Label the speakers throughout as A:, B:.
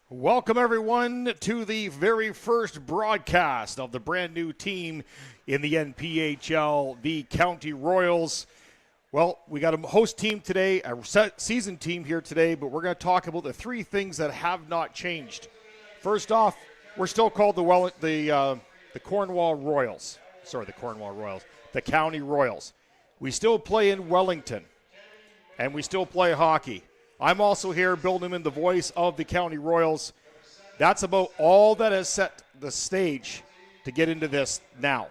A: Welcome, everyone, to the very first broadcast of the brand new team in the NPHL, the County Royals. Well, we got a host team today, a season team here today, but we're going to talk about the three things that have not changed. First off, we're still called the Cornwall Royals. Sorry, the Cornwall Royals. The County Royals. We still play in Wellington, and we still play hockey. I'm also here, Bill Newman, the voice of the County Royals. That's about all that has set the stage to get into this now.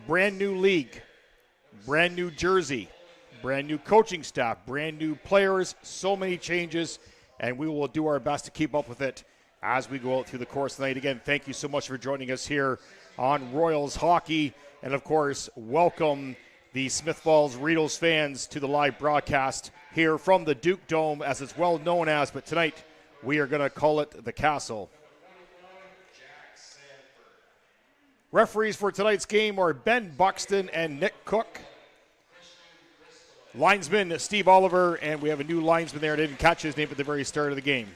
A: Brand new league, brand new jersey, brand new coaching staff, brand new players, so many changes, and we will do our best to keep up with it as we go out through the course of the night. Again, thank you so much for joining us here on Royals Hockey, and of course, welcome the Smiths Falls Rideaus fans to the live broadcast here from the Duke Dome, as it's well known as, but tonight we are going to call it the Castle. Referees for tonight's game are Ben Buxton and Nick Cook. Linesman Steve Oliver, and we have a new linesman there. I didn't catch his name at the very start of the game.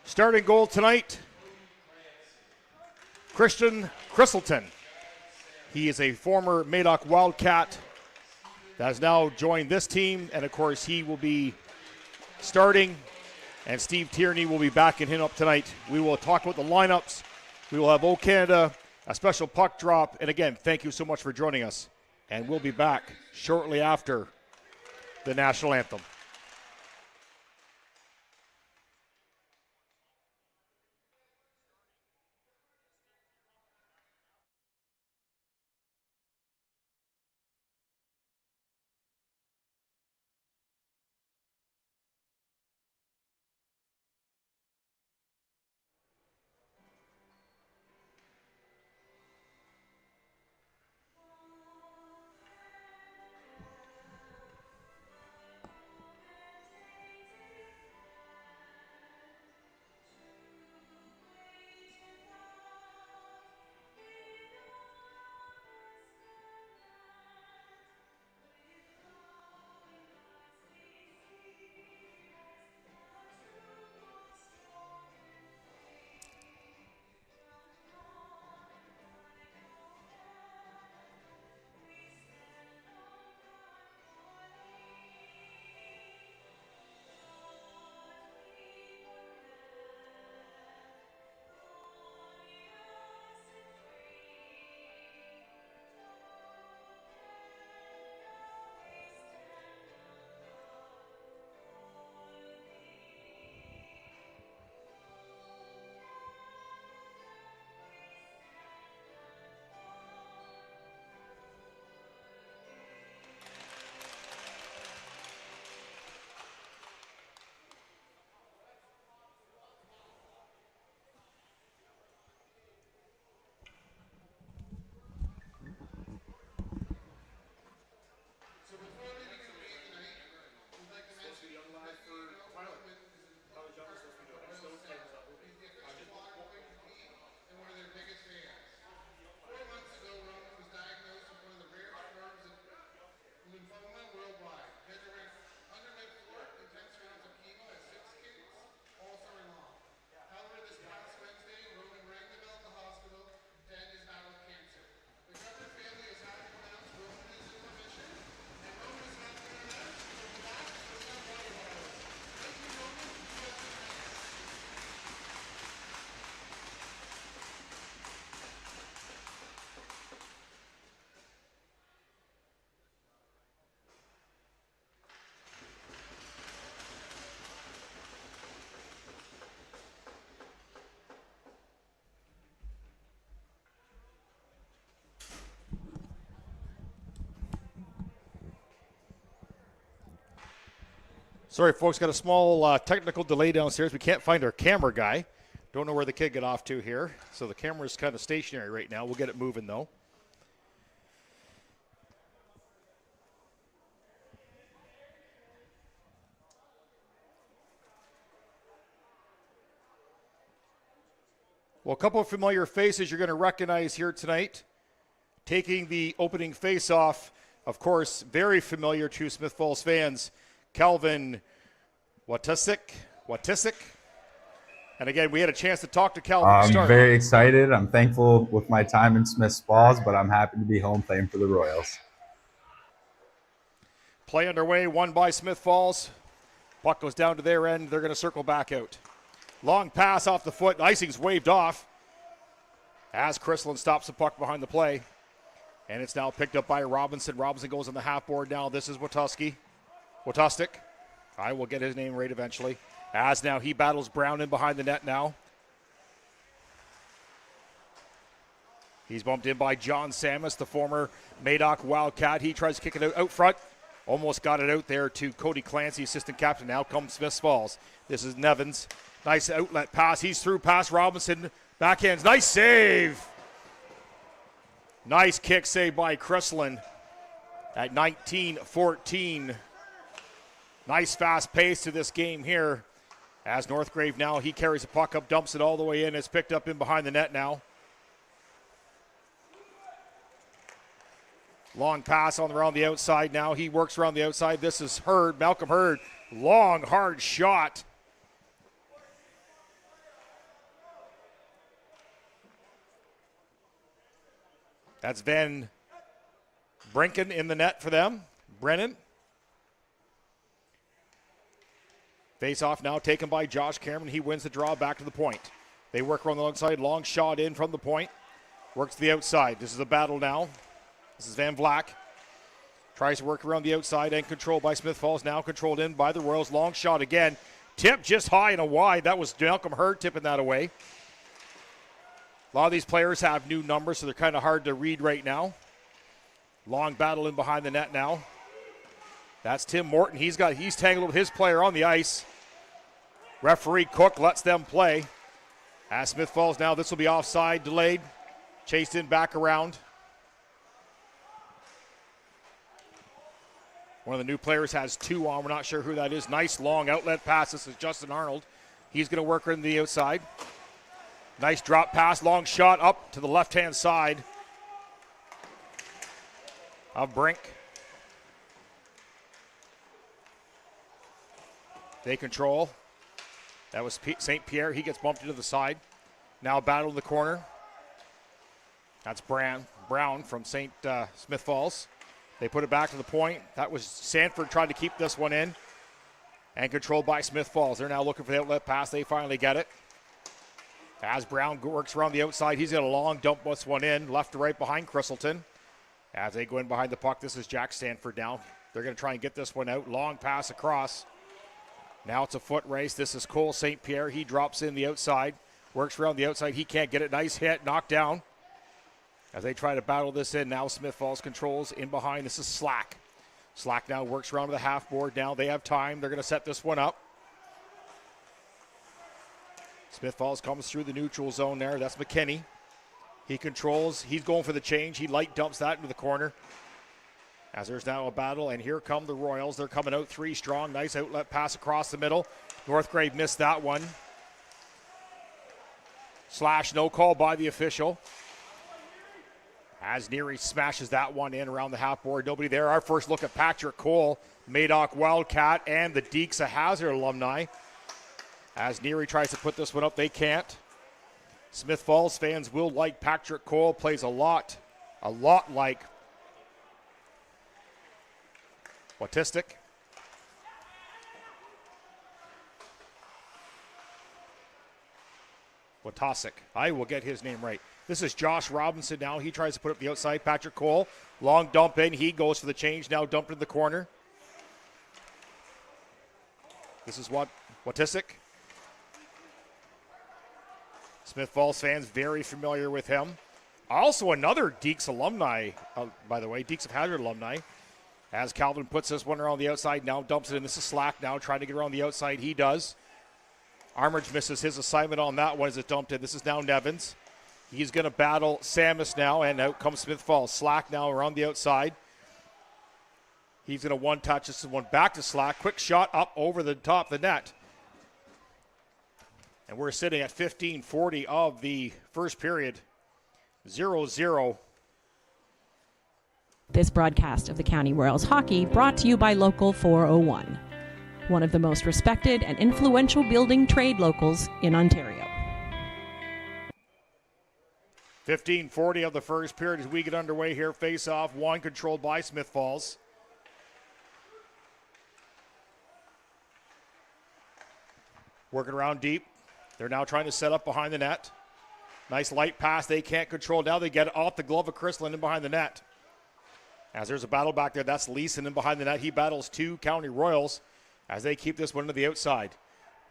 A: Starting goal tonight, Christian Christelton. He is a former Madoc Wildcat that has now joined this team, and of course he will be starting, and Steve Tierney will be backing him up tonight. We will talk about the lineups. We will have O Canada, a special puck drop, and again, thank you so much for joining us, and we'll be back shortly after the national anthem. Sorry, folks, got a small technical delay downstairs. We can't find our camera guy. Don't know where the kid got off to here. So the camera's kind of stationary right now. We'll get it moving, though. Well, a couple of familiar faces you're going to recognize here tonight. Taking the opening face-off, of course, very familiar to Smiths Falls fans, Calvin Watisik. And again, we had a chance to talk to Calvin.
B: I'm very excited. I'm thankful with my time in Smiths Falls, but I'm happy to be home playing for the Royals.
A: Play underway, won by Smiths Falls. Puck goes down to their end. They're going to circle back out. Long pass off the foot. Icing's waved off as Chrislin stops the puck behind the play. And it's now picked up by Robinson. Robinson goes on the half board now. This is Watisik. I will get his name right eventually. As now he battles Brown in behind the net now. He's bumped in by John Samus, the former Madoc Wildcat. He tries to kick it out front. Almost got it out there to Cody Clancy, assistant captain. Now comes Smiths Falls. This is Nevins. Nice outlet pass. He's through past Robinson. Backhands. Nice save. Nice kick save by Chrislin at 19-14. Nice fast pace to this game here. As Northgrave now, he carries the puck up, dumps it all the way in. It's picked up in behind the net now. Long pass on around the outside now. He works around the outside. This is Hurd, Malcolm Hurd. Long, hard shot. That's Van Brinken in the net for them. Brennan. Face off now taken by Josh Cameron. He wins the draw back to the point. They work around the long side. Long shot in from the point. Works to the outside. This is a battle now. This is Van Vlack. Tries to work around the outside and controlled by Smiths Falls. Now controlled in by the Royals. Long shot again. Tip just high and a wide. That was Malcolm Hurd tipping that away. A lot of these players have new numbers, so they're kind of hard to read right now. Long battle in behind the net now. That's Tim Morton. He's tangled with his player on the ice. Referee Cook lets them play. As Smiths Falls now, this will be offside, delayed. Chased in, back around. One of the new players has 2 on. We're not sure who that is. Nice long outlet pass. This is Justin Arnold. He's going to work on the outside. Nice drop pass, long shot up to the left-hand side of Brink. They control. That was St. Pierre. He gets bumped into the side. Now battle in the corner. That's Brown from Smiths Falls. They put it back to the point. That was Sanford trying to keep this one in. And controlled by Smiths Falls. They're now looking for the outlet pass. They finally get it. As Brown works around the outside, he's got a long dump this one in, left to right behind Chrislton. As they go in behind the puck, this is Jack Stanford now. They're going to try and get this one out. Long pass across. Now it's a foot race. This is Cole St. Pierre. He drops in the outside, works around the outside. He can't get it. Nice hit, knocked down. As they try to battle this in, now Smiths Falls controls in behind. This is Slack. Slack now works around to the half board. Now they have time. They're going to set this one up. Smiths Falls comes through the neutral zone there. That's McKinney. He controls. He's going for the change. He light dumps that into the corner. As there's now a battle, and here come the Royals. They're coming out 3 strong. Nice outlet pass across the middle. Northgrave missed that one. Slash, no call by the official. As Neary smashes that one in around the half board. Nobody there. Our first look at Patrick Cole, Madoc Wildcat, and the Deeks of Hazard alumni. As Neary tries to put this one up, they can't. Smiths Falls fans will like Patrick Cole. Plays a lot like Watisik. I will get his name right. This is Josh Robinson now. He tries to put up the outside. Patrick Cole, long dump in. He goes for the change. Now dumped in the corner. This is Watisik. Smiths Falls fans very familiar with him. Also another Deeks alumni, by the way, Deeks of Hazard alumni. As Calvin puts this one around the outside, now dumps it in. This is Slack now trying to get around the outside. He does. Armage misses his assignment on that one as it dumped in. This is now Nevins. He's going to battle Samus now, and out comes Smiths Falls. Slack now around the outside. He's going to one-touch. This is one back to Slack. Quick shot up over the top of the net. And we're sitting at 15:40 of the first period. 0-0.
C: This broadcast of the County Royals hockey brought to you by Local 401. one of the most respected and influential building trade locals in Ontario.
A: 15:40 of the first period as we get underway here. Face-off, one controlled by Smiths Falls. Working around deep. They're now trying to set up behind the net. Nice light pass they can't control. Now they get it off the glove of Chrislin in behind the net. As there's a battle back there, that's Leeson in behind the net. He battles two County Royals as they keep this one to the outside.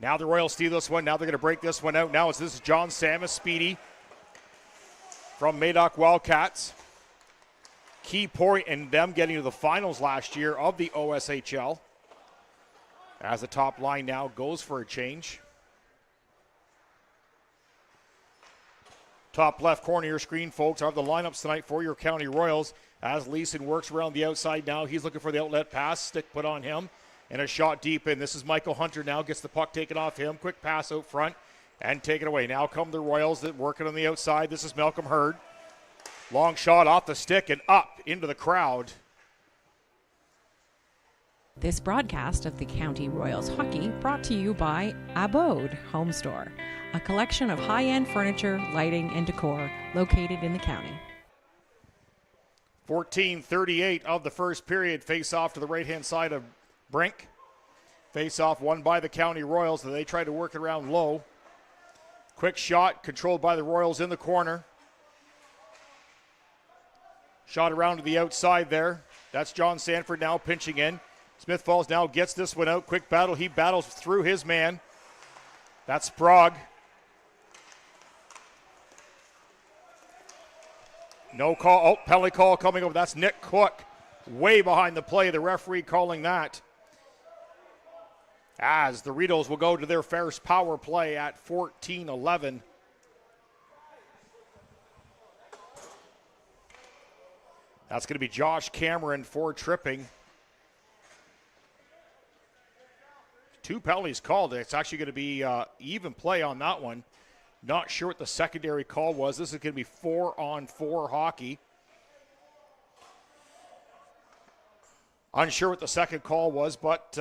A: Now the Royals steal this one. Now they're going to break this one out. Now this is John Samus, speedy, from Madoc Wildcats. Key point in them getting to the finals last year of the OSHL. As the top line now goes for a change. Top left corner of your screen, folks, are the lineups tonight for your County Royals. As Leeson works around the outside now, he's looking for the outlet pass. Stick put on him, and a shot deep in. This is Michael Hunter now, gets the puck taken off him. Quick pass out front, and take it away. Now come the Royals that working on the outside. This is Malcolm Hurd. Long shot off the stick and up into the crowd.
C: This broadcast of the County Royals hockey brought to you by Abode Home Store, a collection of high-end furniture, lighting, and decor located in the county.
A: 14:38 of the first period. Face off to the right-hand side of Brink. Face off won by the County Royals. They try to work it around low. Quick shot controlled by the Royals in the corner. Shot around to the outside there. That's John Sanford now pinching in. Smiths Falls now gets this one out. Quick battle. He battles through his man. That's Sprague. No call. Oh, penalty call coming over. That's Nick Cook. Way behind the play. The referee calling that. As the Rideaus will go to their first power play at 14-11. That's going to be Josh Cameron for tripping. Two penalties called. It's actually going to be even play on that one. Not sure what the secondary call was. This is going to be 4-on-4 hockey. Unsure what the second call was, but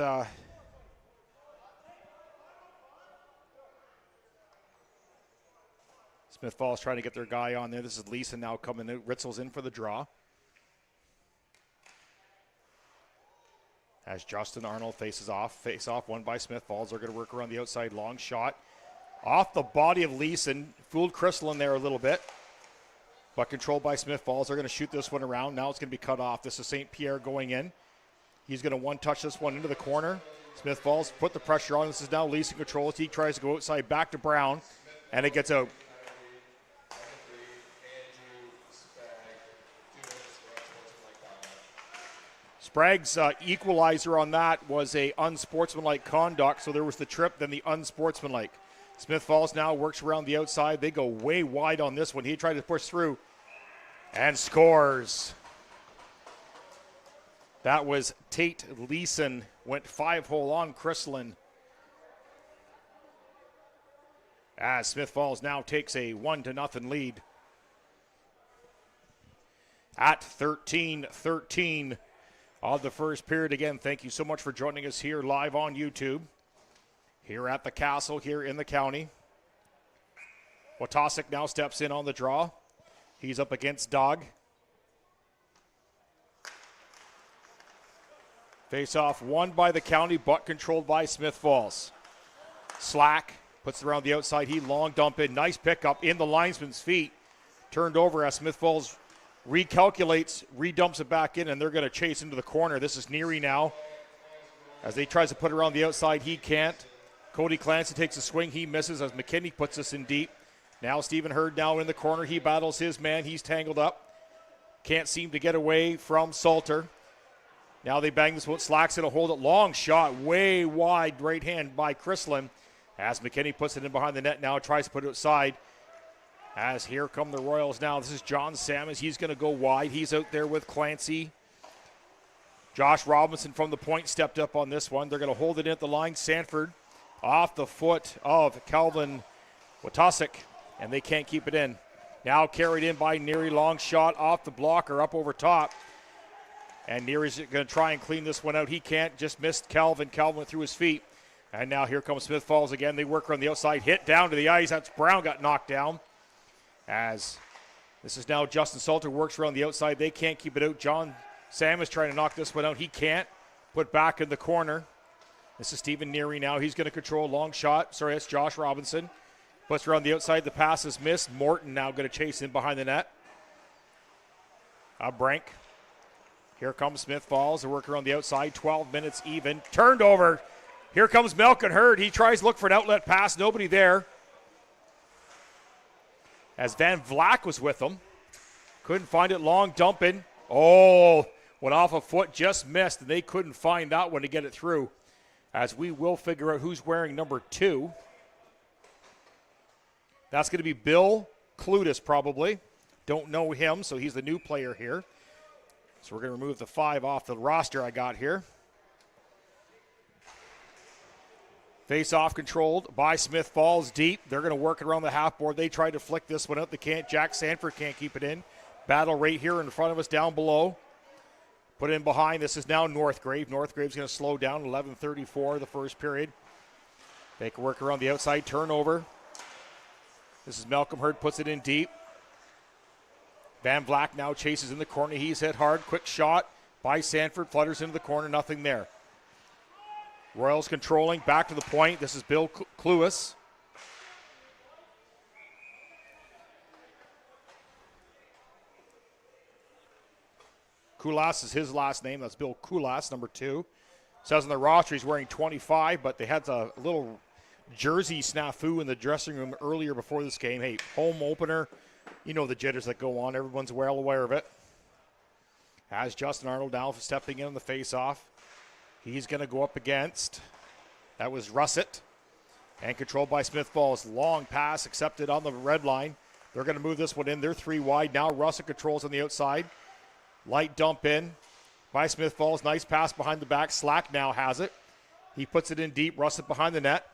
A: Smiths Falls trying to get their guy on there. This is Leeson now coming in. Ritzel's in for the draw. As Justin Arnold faces off. Face off won by Smiths Falls. They're going to work around the outside. Long shot. Off the body of Leeson. Fooled Crystal in there a little bit. But controlled by Smiths Falls. They're going to shoot this one around. Now it's going to be cut off. This is St. Pierre going in. He's going to one-touch this one into the corner. Smiths Falls put the pressure on. This is now Leeson controls. He tries to go outside back to Brown. And it gets out. Sprague's equalizer on that was a unsportsmanlike conduct, so there was the trip, then the unsportsmanlike. Smiths Falls now works around the outside. They go way wide on this one. He tried to push through and scores. That was Tate Leeson, went 5-hole on Chrislin. As Smiths Falls now takes a 1-0 lead. At 13-13. Of the first period. Again, thank you so much for joining us here live on YouTube. Here at the Castle, here in the county. Watasic now steps in on the draw. He's up against Dog. Face-off won by the county, but controlled by Smiths Falls. Slack puts it around the outside. He long dump in. Nice pickup in the linesman's feet. Turned over as Smiths Falls recalculates, redumps it back in, and they're going to chase into the corner. This is Neary now. As he tries to put it around the outside, he can't. Cody Clancy takes a swing. He misses as McKinney puts this in deep. Now Stephen Hurd now in the corner. He battles his man. He's tangled up. Can't seem to get away from Salter. Now they bang this one. Slack's going to hold it. Long shot, way wide right hand by Chrislin. As McKinney puts it in behind the net now, tries to put it outside. As here come the Royals now. This is John Sammons. He's going to go wide. He's out there with Clancy. Josh Robinson from the point stepped up on this one. They're going to hold it in at the line. Sanford off the foot of Calvin Watasic, and they can't keep it in. Now carried in by Neary. Long shot off the blocker up over top. And Neary's going to try and clean this one out. He can't. Just missed Calvin. Calvin went through his feet. And now here comes Smiths Falls again. They work around the outside. Hit down to the ice. That's Brown got knocked down. As this is now Justin Salter works around the outside. They can't keep it out. John Sam is trying to knock this one out. He can't. Put back in the corner. This is Stephen Neary now. He's going to control a long shot. Sorry, that's Josh Robinson. Puts around the outside. The pass is missed. Morton now going to chase in behind the net. Brink. Here comes Smiths Falls. They work around the outside. 12 minutes even. Turned over. Here comes Malcolm Hurd. He tries to look for an outlet pass. Nobody there. As Van Vlack was with him. Couldn't find it. Long dumping. Oh, went off a foot. Just missed. And they couldn't find that one to get it through. As we will figure out who's wearing number 2. That's going to be Bill Clutis probably. Don't know him, so he's the new player here. So we're going to remove the 5 off the roster I got here. Face-off controlled by Smiths Falls deep. They're going to work it around the half board. They tried to flick this one out. They can't. Jack Sanford can't keep it in. Battle right here in front of us down below. Put in behind. This is now Northgrave. Northgrave's going to slow down. 11:34 the first period. They can work around the outside. Turnover. This is Malcolm Hurd. Puts it in deep. Van Vlack now chases in the corner. He's hit hard. Quick shot by Sanford. Flutters into the corner. Nothing there. Royals controlling. Back to the point. This is Bill Cluis. Kulas is his last name. That's Bill Kulas, number 2. Says on the roster he's wearing 25, but they had a little jersey snafu in the dressing room earlier before this game. Hey, home opener. You know the jitters that go on. Everyone's well aware of it. As Justin Arnold now stepping in on the face-off. He's going to go up against. That was Russet. And controlled by Smiths Falls. Long pass accepted on the red line. They're going to move this one in. They're 3 wide. Now Russet controls on the outside. Light dump in by Smiths Falls. Nice pass behind the back. Slack now has it. He puts it in deep. Russet behind the net.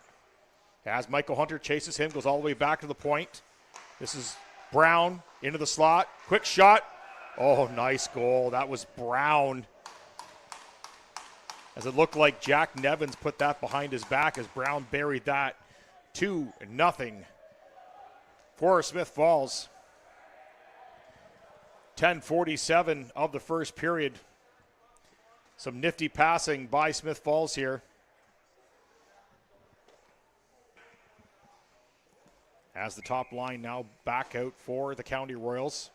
A: As Michael Hunter chases him. Goes all the way back to the point. This is Brown into the slot. Quick shot. Oh, nice goal. That was Brown. As it looked like Jack Nevins put that behind his back as Brown buried that. 2-0 for Smiths Falls. 10:47 of the first period. Some nifty passing by Smiths Falls here. As the top line now back out for the County Royals.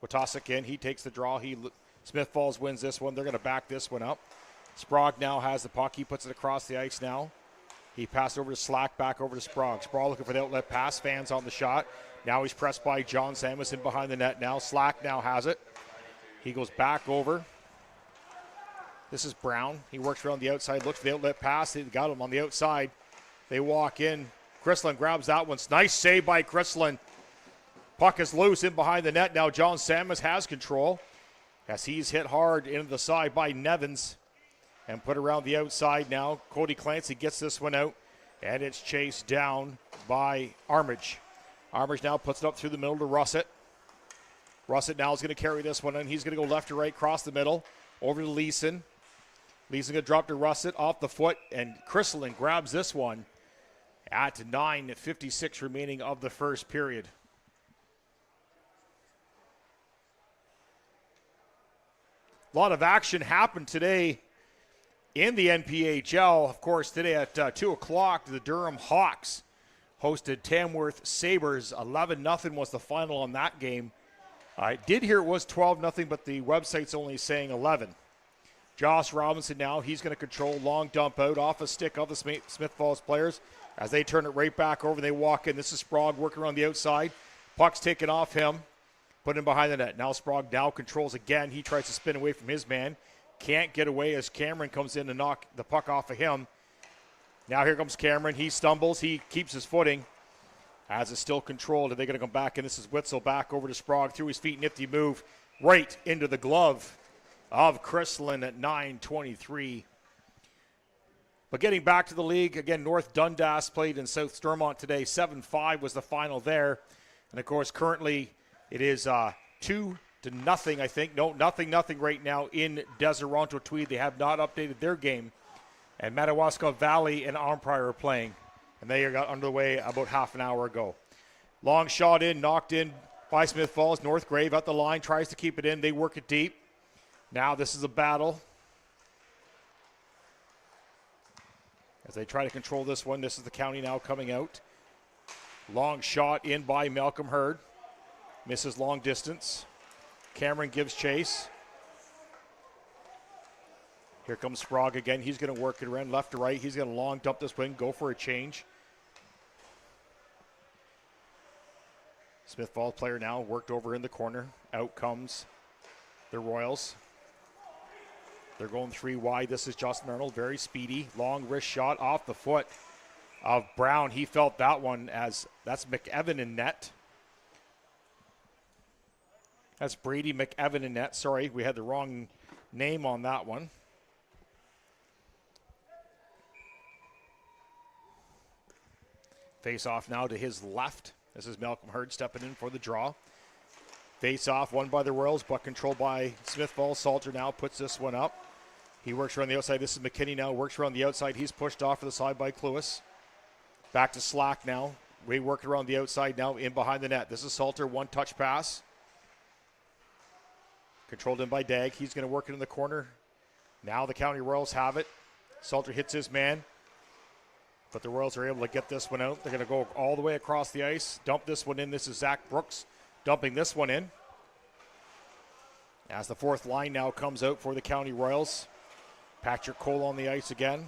A: Watasic in. He takes the draw. Smiths Falls wins this one. They're going to back this one up. Sprague now has the puck. He puts it across the ice now. He passed over to Slack, back over to Sprague. Sprague looking for the outlet pass. Fans on the shot. Now he's pressed by John Samuelson behind the net now. Slack now has it. He goes back over. This is Brown. He works around the outside, looks for the outlet pass. They got him on the outside. They walk in. Chrislin grabs that one. Nice save by Chrislin. Puck is loose in behind the net. Now John Samus has control as he's hit hard into the side by Nevins and put around the outside now. Cody Clancy gets this one out, and it's chased down by Armage. Armage now puts it up through the middle to Russet. Russet now is going to carry this one, and he's going to go left to right, cross the middle, over to Leeson. Leeson going to drop to Russet off the foot, and Chrislin grabs this one at 9:56 remaining of the first period. A lot of action happened today in the NPHL. Of course, today at 2 o'clock, the Durham Hawks hosted Tamworth Sabres. 11-0 was the final on that game. I did hear it was 12-0, but the website's only saying 11. Josh Robinson now, he's going to control long dump out off a stick of the Smiths Falls players as they turn it right back over. They walk in. This is Sprague working around the outside. Puck's taken off him. Put him behind the net. Now Sprague now controls again. He tries to spin away from his man. Can't get away as Cameron comes in to knock the puck off of him. Now here comes Cameron. He stumbles. He keeps his footing as it's still controlled. And they're going to come back, and this is Witzel back over to Sprague. Through his feet, nifty move right into the glove of Chrislin at 9:23. But getting back to the league, again, North Dundas played in South Stormont today. 7-5 was the final there. And, of course, currently it is 2 to nothing, I think. No, nothing right now in Deseronto Tweed. They have not updated their game. And Madawaska Valley and Armpire are playing. And they got underway about half an hour ago. Long shot in, knocked in by Smith Falls. Northgrave at the line, tries to keep it in. They work it deep. Now this is a battle. As they try to control this one, this is the County now coming out. Long shot in by Malcolm Hurd. Misses long distance. Cameron gives chase. Here comes Sprague again. He's going to work it around left to right. He's going to long dump this wing, go for a change. Smith Falls player now worked over in the corner. Out comes the Royals. They're going 3 wide. This is Justin Arnold, very speedy. Long wrist shot off the foot of Brown. He felt that one as that's McEvan in net. That's Brady McEvan in net. Sorry, we had the wrong name on that one. Face off now to his left. This is Malcolm Hurd stepping in for the draw. Face off, won by the Royals, but controlled by Smith Falls. Salter now puts this one up. He works around the outside. This is McKinney now, works around the outside. He's pushed off to the side by Cluis. Back to Slack now. We work around the outside now, in behind the net. This is Salter, one touch pass. Controlled in by Dag. He's going to work it in the corner. Now the County Royals have it. Salter hits his man. But the Royals are able to get this one out. They're going to go all the way across the ice. Dump this one in. This is Zach Brooks dumping this one in. As the fourth line now comes out for the County Royals. Patrick Cole on the ice again.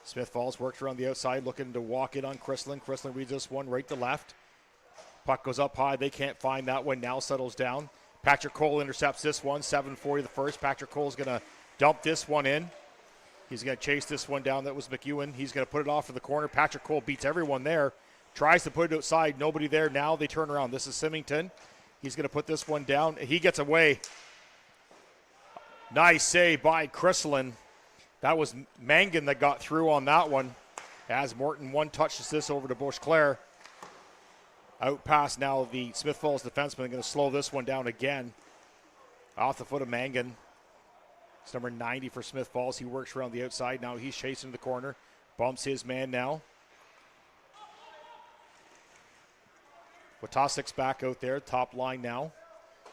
A: Smith Falls works around the outside, looking to walk in on Chrislin. Chrislin reads this one right to left. Puck goes up high. They can't find that one. Now settles down. Patrick Cole intercepts this one. 7:40 the first. Patrick Cole's going to dump this one in. He's going to chase this one down. That was McEwen. He's going to put it off to the corner. Patrick Cole beats everyone there. Tries to put it outside. Nobody there. Now they turn around. This is Symington. He's going to put this one down. He gets away. Nice save by Chrislin. That was Mangan that got through on that one. As Morton one touches this over to Beauclair. Out past now the Smith Falls defenseman. Going to slow this one down again. Off the foot of Mangan. It's number 90 for Smith Falls. He works around the outside. Now he's chasing the corner. Bumps his man now. Watasik's back out there. Top line now.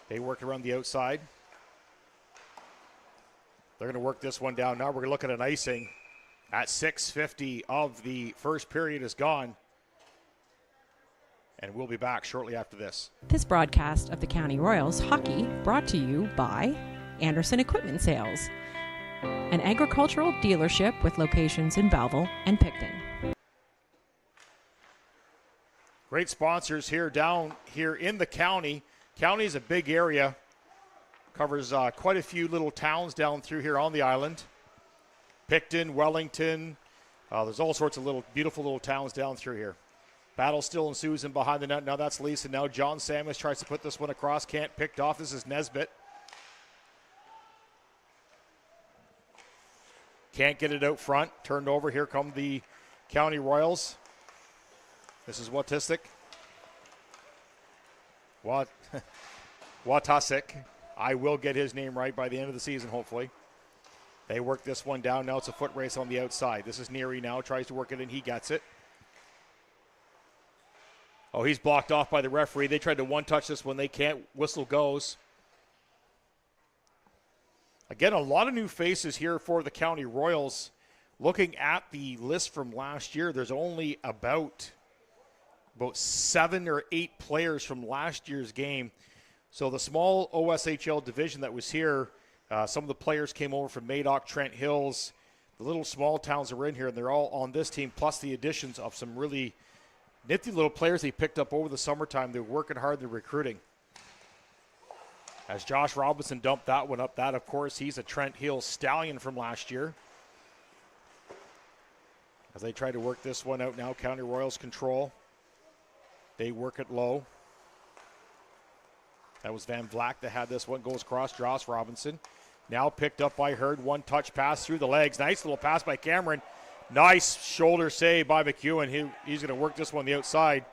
A: They work around the outside. They're going to work this one down. Now we're looking at icing at 6:50 of the first period is gone. And we'll be back shortly after this.
C: This broadcast of the County Royals hockey brought to you by Anderson Equipment Sales, an agricultural dealership with locations in Belleville and Picton.
A: Great sponsors here down here in the county. County is a big area. Covers quite a few little towns down through here on the island. Picton, Wellington. There's all sorts of beautiful little towns down through here. Battle still ensues in behind the net. Now that's Lisa. Now John Samus tries to put this one across. Can't picked off. This is Nesbitt. Can't get it out front. Turned over. Here come the County Royals. This is Watisik. Watasik. I will get his name right by the end of the season, hopefully. They work this one down. Now it's a foot race on the outside. This is Neary now. Tries to work it in. He gets it. Oh, he's blocked off by the referee. They tried to one-touch this one. They can't. Whistle goes. Again, a lot of new faces here for the County Royals. Looking at the list from last year, there's only about 7 or 8 players from last year's game. So the small OSHL division that was here, some of the players came over from Madoc, Trent Hills, the little small towns that were in here, and they're all on this team, plus the additions of some really nifty little players they picked up over the summertime. They're working hard, they're recruiting. As Josh Robinson dumped that one up, that, of course, he's a Trent Hills stallion from last year. As they try to work this one out now, County Royals control. They work it low. That was Van Vlack that had this one. Goes across, Josh Robinson. Now picked up by Hurd. One touch pass through the legs. Nice little pass by Cameron. Nice shoulder save by McEwen. He's going to work this one the outside.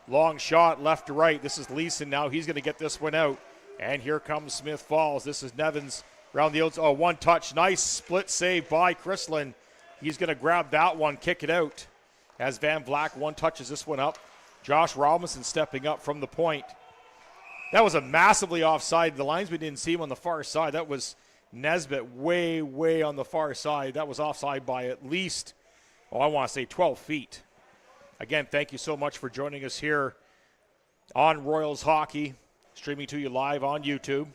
A: Long shot left to right. This is Leeson now. He's going to get this one out. And here comes Smith Falls. This is Nevins around the outside. Oh, one touch. Nice split save by Chrislin. He's going to grab that one, kick it out. As Van Vlack one touches this one up. Josh Robinson stepping up from the point. That was a massively offside. The linesman didn't see him on the far side. That was Nesbitt way, way on the far side. That was offside by at least, I want to say 12 feet. Again, thank you so much for joining us here on Royals Hockey, streaming to you live on YouTube.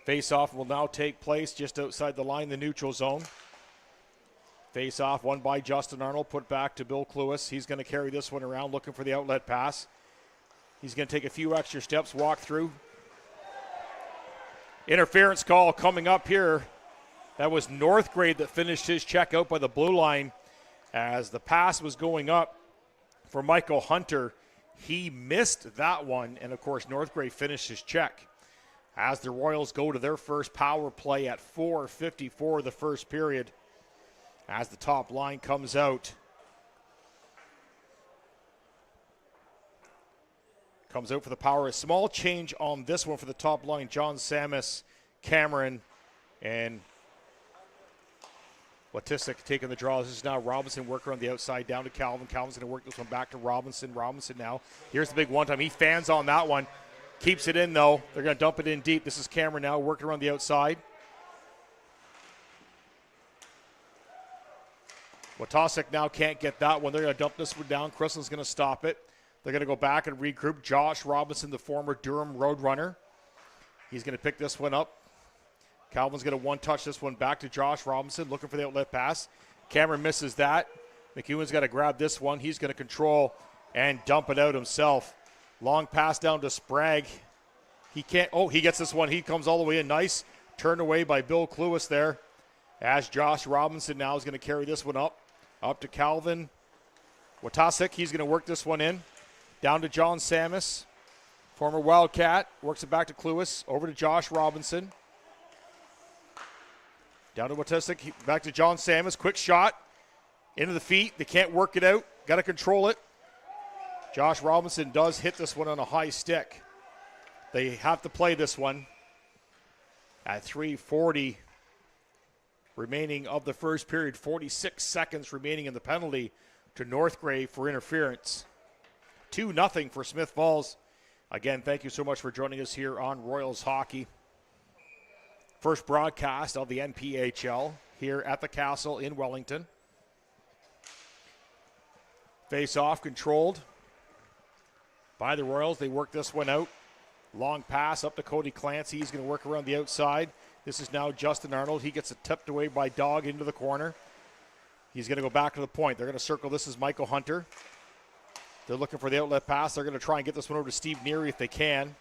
A: Face-off will now take place just outside the line, the neutral zone. Face-off won by Justin Arnold, put back to Bill Cluis. He's going to carry this one around, looking for the outlet pass. He's going to take a few extra steps, walk through. Interference call coming up here. That was Northgrade that finished his check out by the blue line. As the pass was going up for Michael Hunter, he missed that one, and of course Northgrade finished his check. As the Royals go to their first power play at 4:54 the first period. As the top line comes out. Comes out for the power. A small change on this one for the top line. John Samus, Cameron, and Watisek taking the draw. This is now Robinson worker on the outside down to Calvin. Calvin's going to work this one back to Robinson. Robinson now. Here's the big one time. He fans on that one. Keeps it in though. They're going to dump it in deep. This is Cameron now working around the outside. Watasek now can't get that one. They're going to dump this one down. Chrislin's going to stop it. They're going to go back and regroup. Josh Robinson, the former Durham Roadrunner. He's going to pick this one up. Calvin's going to one-touch this one back to Josh Robinson, looking for the outlet pass. Cameron misses that. McEwen's got to grab this one. He's going to control and dump it out himself. Long pass down to Sprague. He can't. Oh, he gets this one. He comes all the way in. Nice. Turned away by Bill Cluis there. As Josh Robinson now is going to carry this one up. Up to Calvin Watasek. He's going to work this one in. Down to John Samus, former Wildcat, works it back to Cluis, over to Josh Robinson. Down to Watisek, back to John Samus, quick shot, into the feet, they can't work it out, got to control it. Josh Robinson does hit this one on a high stick. They have to play this one at 3:40 remaining of the first period, 46 seconds remaining in the penalty to Northgrave for interference. 2-0 for Smith Falls. Again, thank you so much for joining us here on Royals Hockey. First broadcast of the NPHL here at the Castle in Wellington. Face-off controlled by the Royals. They work this one out. Long pass up to Cody Clancy. He's going to work around the outside. This is now Justin Arnold. He gets it tipped away by Dog into the corner. He's going to go back to the point. They're going to circle. This is Michael Hunter. They're looking for the outlet pass. They're going to try and get this one over to Steve Neary if they can.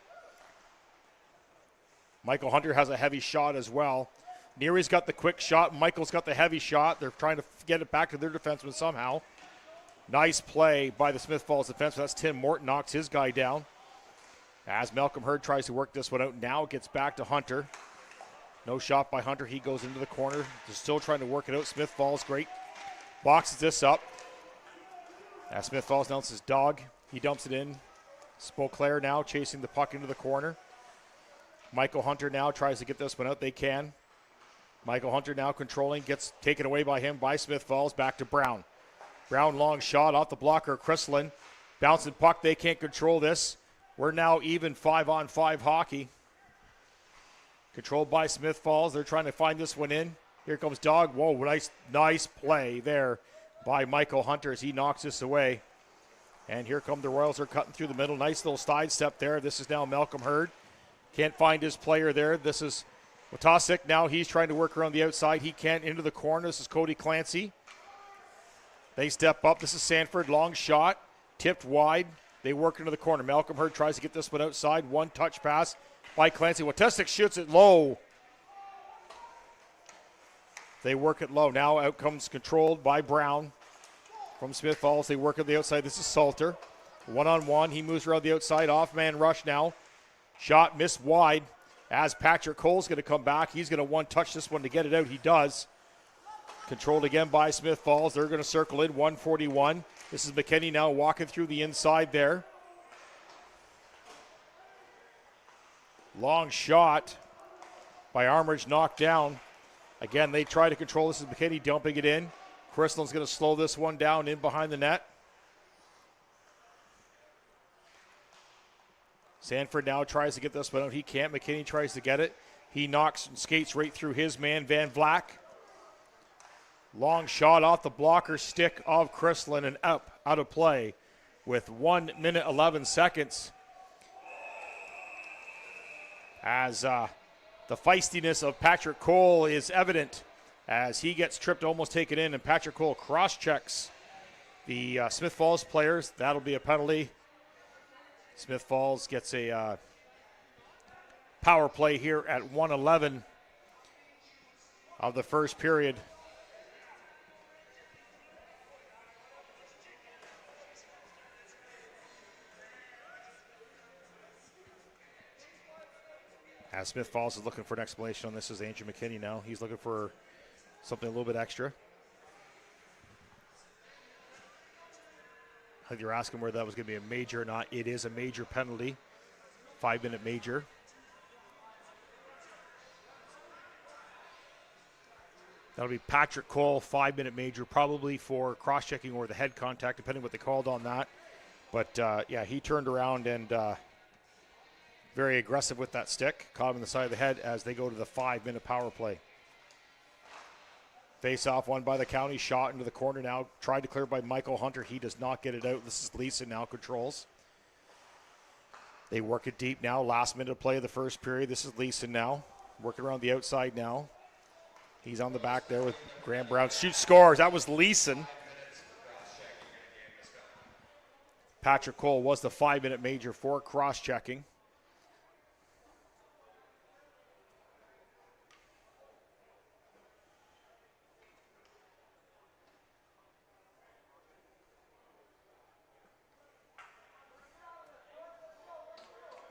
A: Michael Hunter has a heavy shot as well. Neary's got the quick shot. Michael's got the heavy shot. They're trying to get it back to their defenseman somehow. Nice play by the Smith Falls defenseman. That's Tim Morton, knocks his guy down. As Malcolm Hurd tries to work this one out. Now it gets back to Hunter. No shot by Hunter. He goes into the corner. They're still trying to work it out. Smith Falls, great. Boxes this up. As Smith Falls announces Dog. He dumps it in. Spauclair now chasing the puck into the corner. Michael Hunter now tries to get this one out. They can. Michael Hunter now controlling. Gets taken away by him by Smith Falls. Back to Brown. Brown long shot off the blocker. Chrislin. Bouncing puck. They can't control this. We're now even 5-on-5 hockey. Controlled by Smith Falls. They're trying to find this one in. Here comes Dog. Whoa, nice play there by Michael Hunter as he knocks this away. And here come the Royals. They're cutting through the middle. Nice little side step there. This is now Malcolm Hurd. Can't find his player there. This is Watasek. Now he's trying to work around the outside. He can't into the corner. This is Cody Clancy. They step up. This is Sanford. Long shot. Tipped wide. They work into the corner. Malcolm Hurd tries to get this one outside. One touch pass by Clancy. Watasek shoots it low. They work it low. Now out comes controlled by Brown from Smith Falls. They work on the outside. This is Salter. One-on-one. He moves around the outside. Off-man rush now. Shot missed wide as Patrick Cole's going to come back. He's going to one-touch this one to get it out. He does. Controlled again by Smith Falls. They're going to circle in 141. This is McKinney now walking through the inside there. Long shot by Armridge, knocked down. Again, they try to control this as McKinney dumping it in. Crystal's going to slow this one down in behind the net. Sanford now tries to get this one out. He can't. McKinney tries to get it. He knocks and skates right through his man, Van Vlack. Long shot off the blocker stick of Christlin and up, out of play with 1 minute 11 seconds. As the feistiness of Patrick Cole is evident as he gets tripped, almost taken in, and Patrick Cole cross-checks the Smith Falls players. That'll be a penalty. Smith Falls gets a power play here at 1:11 of the first period. As Smith Falls is looking for an explanation on this is Andrew McKinney now. He's looking for something a little bit extra. I think you're asking whether that was going to be a major or not. It is a major penalty. 5-minute major. That'll be Patrick Cole, 5-minute major, probably for cross-checking or the head contact, depending what they called on that. But, yeah, he turned around and very aggressive with that stick. Caught him in the side of the head as they go to the 5-minute power play. Face-off won by the County. Shot into the corner now. Tried to clear by Michael Hunter. He does not get it out. This is Leeson now controls. They work it deep now. Last minute of play of the first period. This is Leeson now. Working around the outside now. He's on the back there with Graham Brown. Shoots, scores. That was Leeson. Patrick Cole was the 5-minute major for cross-checking.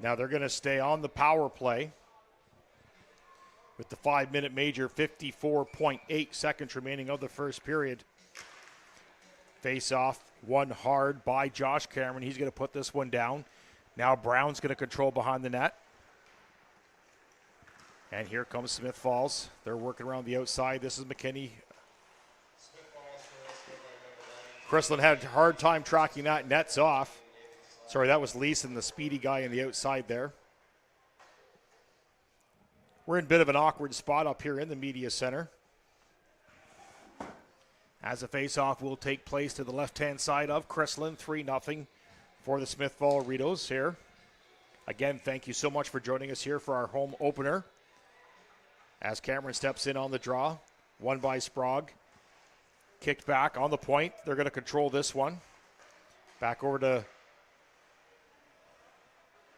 A: Now they're going to stay on the power play with the 5-minute major, 54.8 seconds remaining of the first period. Face off, won hard by Josh Cameron. He's going to put this one down. Now Brown's going to control behind the net. And here comes Smith Falls. They're working around the outside. This is McKinney. Christlin had a hard time tracking that. Nets off. Sorry, that was Leeson, the speedy guy on the outside there. We're in a bit of an awkward spot up here in the media center. As a face-off will take place to the left-hand side of Christlin, 3-0 for the Smiths Falls Rideaus here. Again, thank you so much for joining us here for our home opener. As Cameron steps in on the draw, won by Sprague. Kicked back on the point. They're going to control this one. Back over to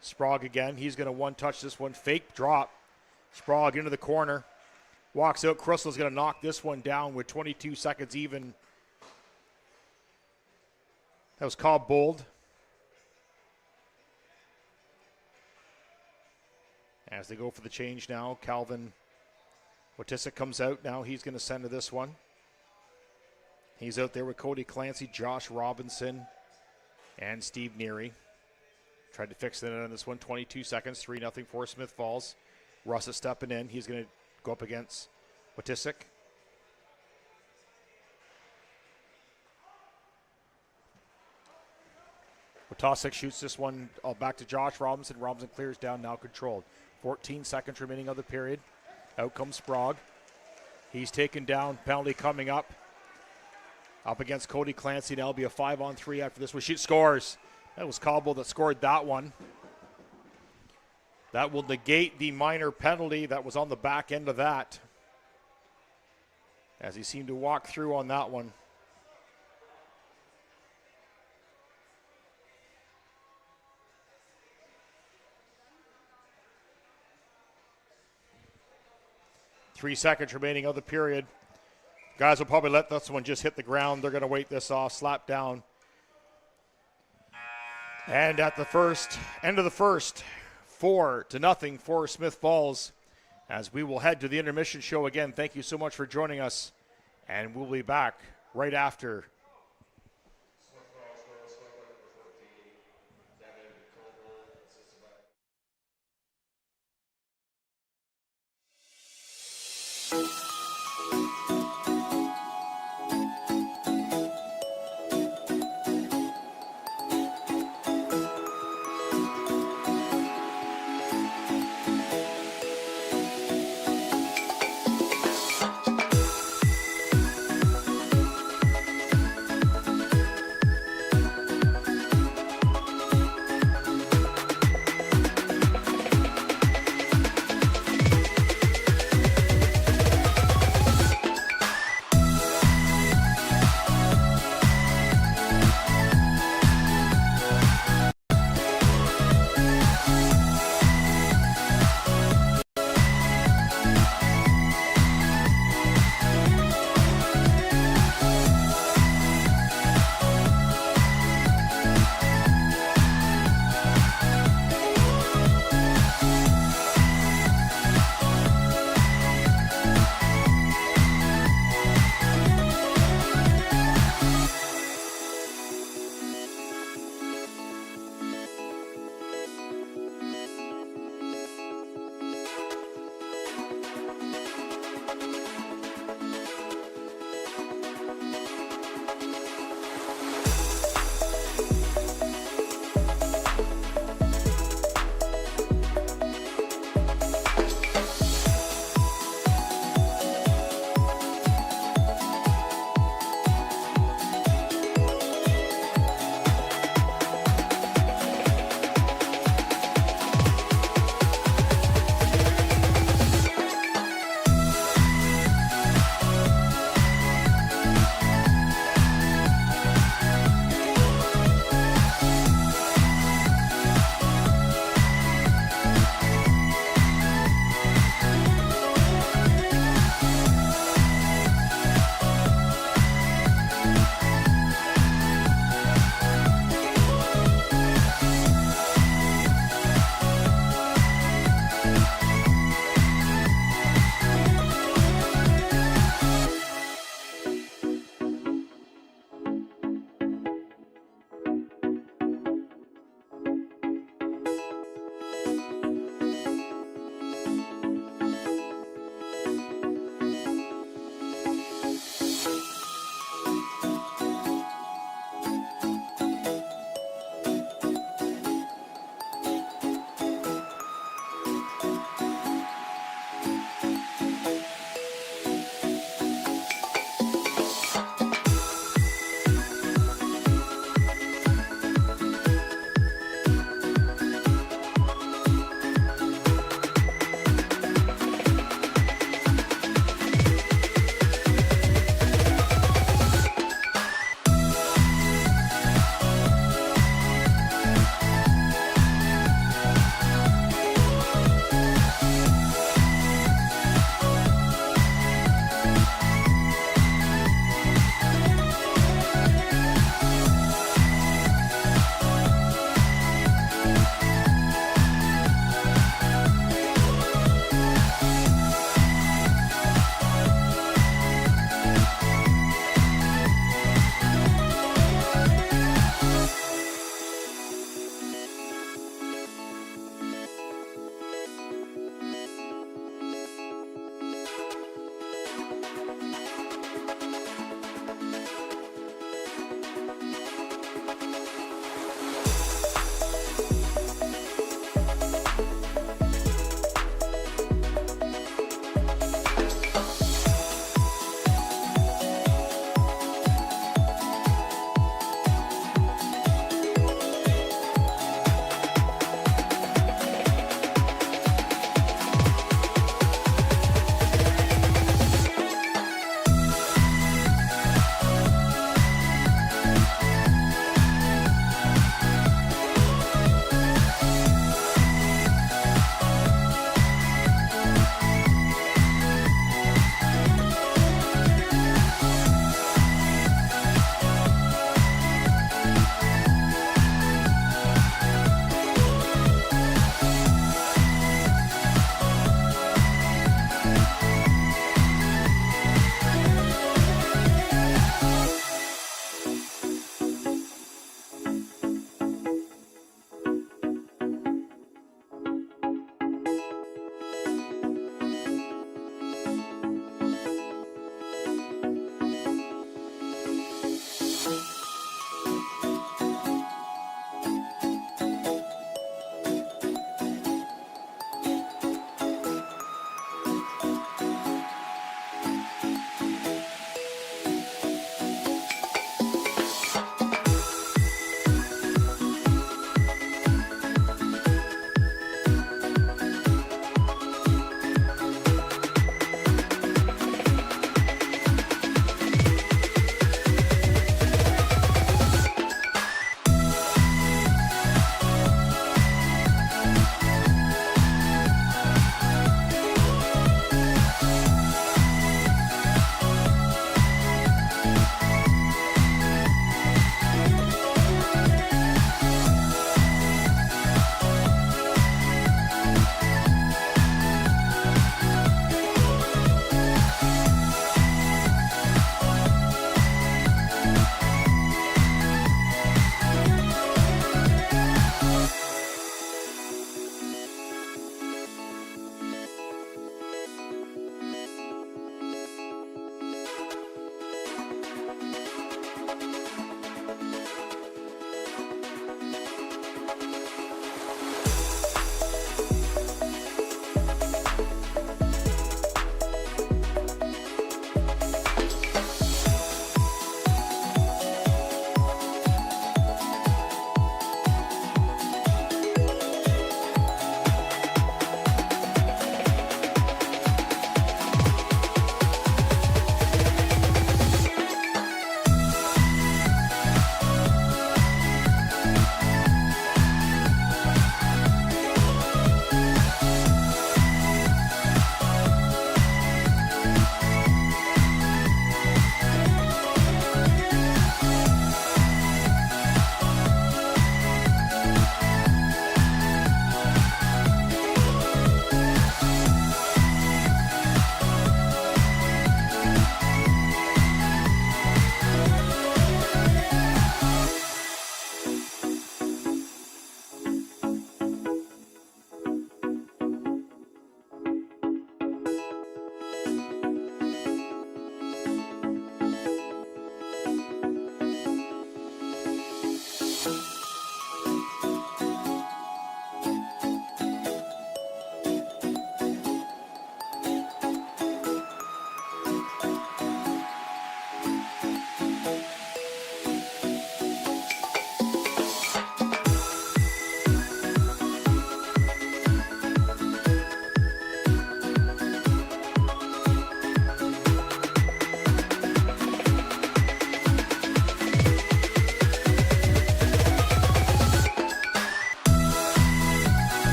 A: Sprague again. He's going to one-touch this one. Fake drop. Sprague into the corner. Walks out. Crystal's going to knock this one down with 22 seconds even. That was Cobb Bold. As they go for the change now, Calvin Watisic comes out. Now he's going to send to this one. He's out there with Cody Clancy, Josh Robinson, and Steve Neary. Tried to fix it on this one. 22 seconds, 3-0 for Smith Falls. Russ is stepping in. He's going to go up against Watisic. Watisic shoots this one back to Josh Robinson. Robinson clears down, now controlled. 14 seconds remaining of the period. Out comes Sprague. He's taken down. Penalty coming up. Up against Cody Clancy. Now it'll be a 5-on-3 after this one. Shoot, scores. That was Cobble that scored that one. That will negate the minor penalty that was on the back end of that, as he seemed to walk through on that one. Three seconds remaining of the period. Guys will probably let this one just hit the ground. They're going to wait this off, slap down. And at the end of the first, 4-0 for Smith Falls. As we will head to the intermission show again. Thank you so much for joining us. And we'll be back right after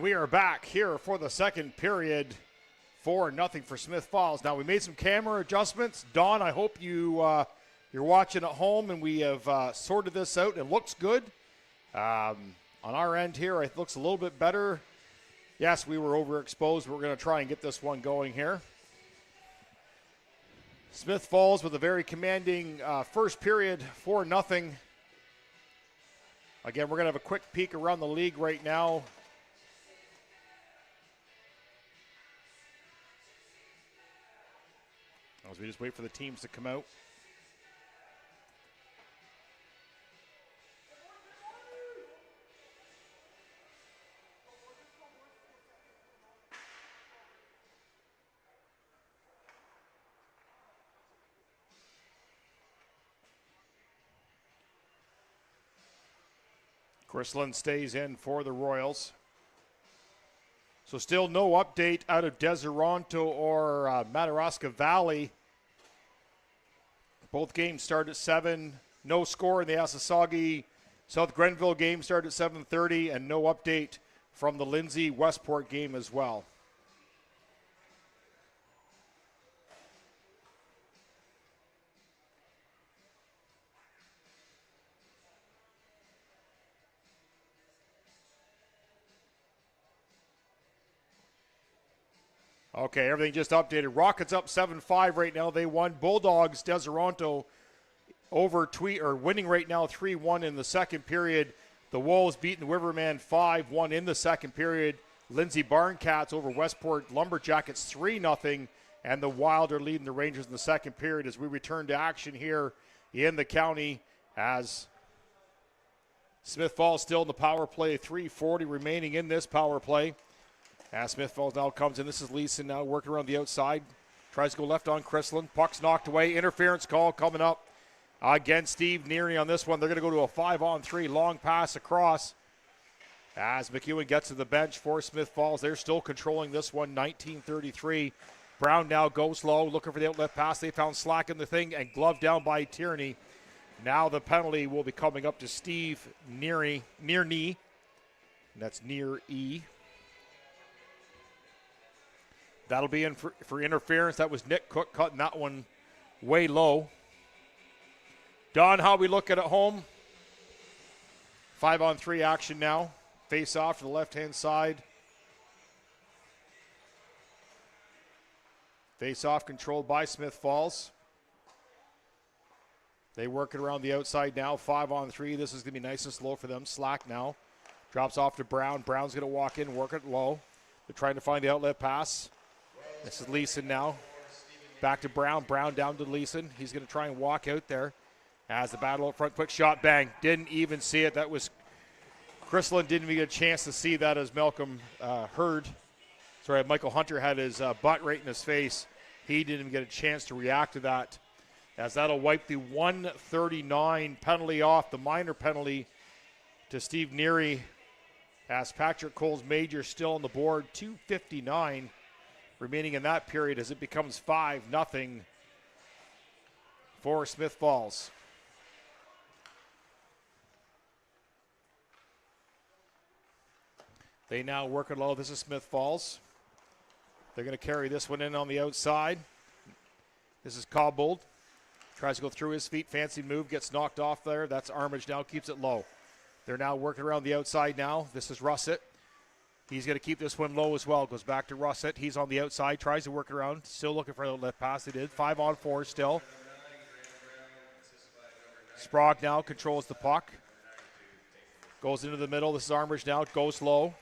A: we are back here for the second period. 4-0 for Smiths Falls. Now, we made some camera adjustments. Don, I hope you're watching at home, and we have sorted this out. It looks good. On our end here, it looks a little bit better. Yes, we were overexposed. We're going to try and get this one going here. Smiths Falls with a very commanding first period, 4-0. Again, we're going to have a quick peek around the league right now. As we just wait for the teams to come out. Chrisland stays in for the Royals. So still no update out of Deseronto or Madawaska Valley. Both games start at 7. No score in the Assasagi South Grenville game started at 7:30, and no update from the Lindsay Westport game as well. Okay, everything just updated. Rockets up 7-5 right now. They won. Bulldogs, Deseronto winning right now 3-1 in the second period. The Wolves beating the Riverman 5-1 in the second period. Lindsay Barncats over Westport Lumberjackets 3-0. And the Wild are leading the Rangers in the second period as we return to action here in the county as Smiths Falls still in the power play. 3:40 remaining in this power play. As Smiths Falls now comes in. This is Leeson now working around the outside. Tries to go left on Chrisland. Puck's knocked away. Interference call coming up against Steve Neary on this one. They're going to go to a 5-on-3 long pass across. As McEwen gets to the bench for Smiths Falls. They're still controlling this one, 19-33. Brown now goes low, looking for the outlet pass. They found slack in the thing and gloved down by Tierney. Now the penalty will be coming up to Steve Neary, near knee. And that's near E. That'll be in for interference. That was Nick Cook cutting that one way low. Don, how we look at home? 5-on-3 action now. Face off to the left-hand side. Face off controlled by Smiths Falls. They work it around the outside now. 5-on-3. This is going to be nice and slow for them. Slack now. Drops off to Brown. Brown's going to walk in, work it low. They're trying to find the outlet pass. This is Leeson now. Back to Brown. Brown down to Leeson. He's going to try and walk out there. As the battle up front, quick shot, bang. Didn't even see it. That was Chrisland didn't even get a chance to see that as Michael Hunter had his butt right in his face. He didn't even get a chance to react to that. As that'll wipe the 139 penalty off, the minor penalty to Steve Neary. As Patrick Coles Major still on the board, 2:59 remaining in that period as it becomes 5-0 for Smiths Falls. They now work it low. This is Smiths Falls. They're going to carry this one in on the outside. This is Cobbold. Tries to go through his feet. Fancy move. Gets knocked off there. That's Armage now. Keeps it low. They're now working around the outside now. This is Russett. He's going to keep this one low as well. Goes back to Russett. He's on the outside. Tries to work it around. Still looking for the left pass. They did. 5-on-4 still. Sprague now controls the puck. Goes into the middle. This is Armage now. Goes low.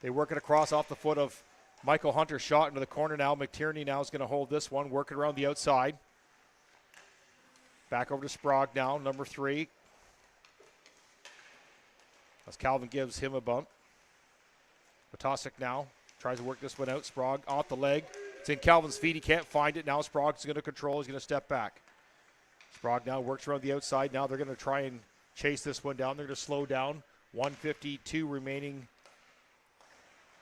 A: They work it across off the foot of Michael Hunter. Shot into the corner now. McTierney now is going to hold this one. Work it around the outside. Back over to Sprague now. Number 3. As Calvin gives him a bump. Potasic now tries to work this one out. Sprague off the leg. It's in Calvin's feet. He can't find it. Now Sprague's going to control. He's going to step back. Sprague now works around the outside. Now they're going to try and chase this one down. They're going to slow down. 1:52 remaining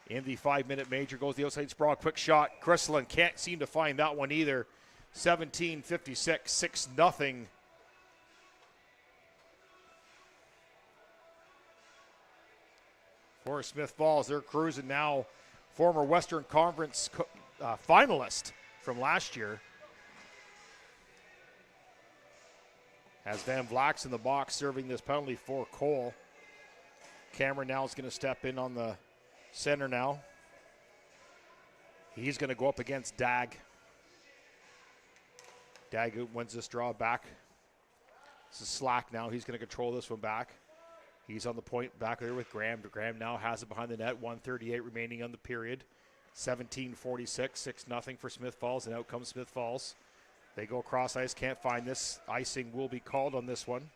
A: in the 5-minute major. Goes the outside. Sprague, quick shot. Chrisland can't seem to find that one either. 17:56, 6-0. For Smiths Falls, they're cruising now. Former Western Conference finalist from last year. As Van Vlak's in the box serving this penalty for Cole. Cameron now is going to step in on the center now. He's going to go up against Dag. Dag wins this draw back. This is Slack now. He's going to control this one back. He's on the point back there with Graham. Graham now has it behind the net. 1:38 remaining on the period. 17-46, 6-0 for Smiths Falls, and out comes Smiths Falls. They go across ice, can't find this. Icing will be called on this one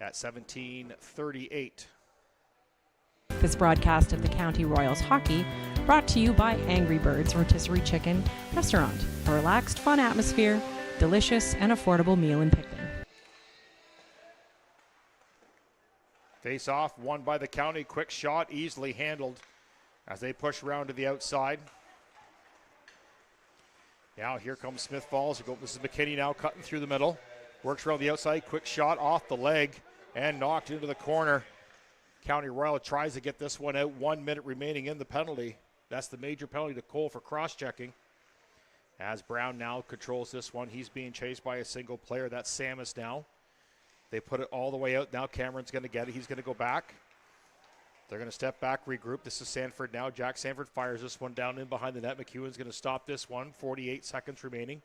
A: at 17:38.
C: This broadcast of the County Royals hockey brought to you by Angry Birds Rotisserie Chicken Restaurant. A relaxed, fun atmosphere, delicious and affordable meal in Picton.
A: Face off, won by the County. Quick shot, easily handled as they push around to the outside. Now here comes Smiths Falls. This is McKinney now cutting through the middle. Works around the outside. Quick shot off the leg and knocked into the corner. County Royal tries to get this one out. 1 minute remaining in the penalty. That's the major penalty to Cole for cross-checking. As Brown now controls this one. He's being chased by a single player. That's Samus now. They put it all the way out. Now Cameron's going to get it. He's going to go back. They're going to step back, regroup. This is Sanford now. Jack Sanford fires this one down in behind the net. McEwen's going to stop this one. 48 seconds remaining.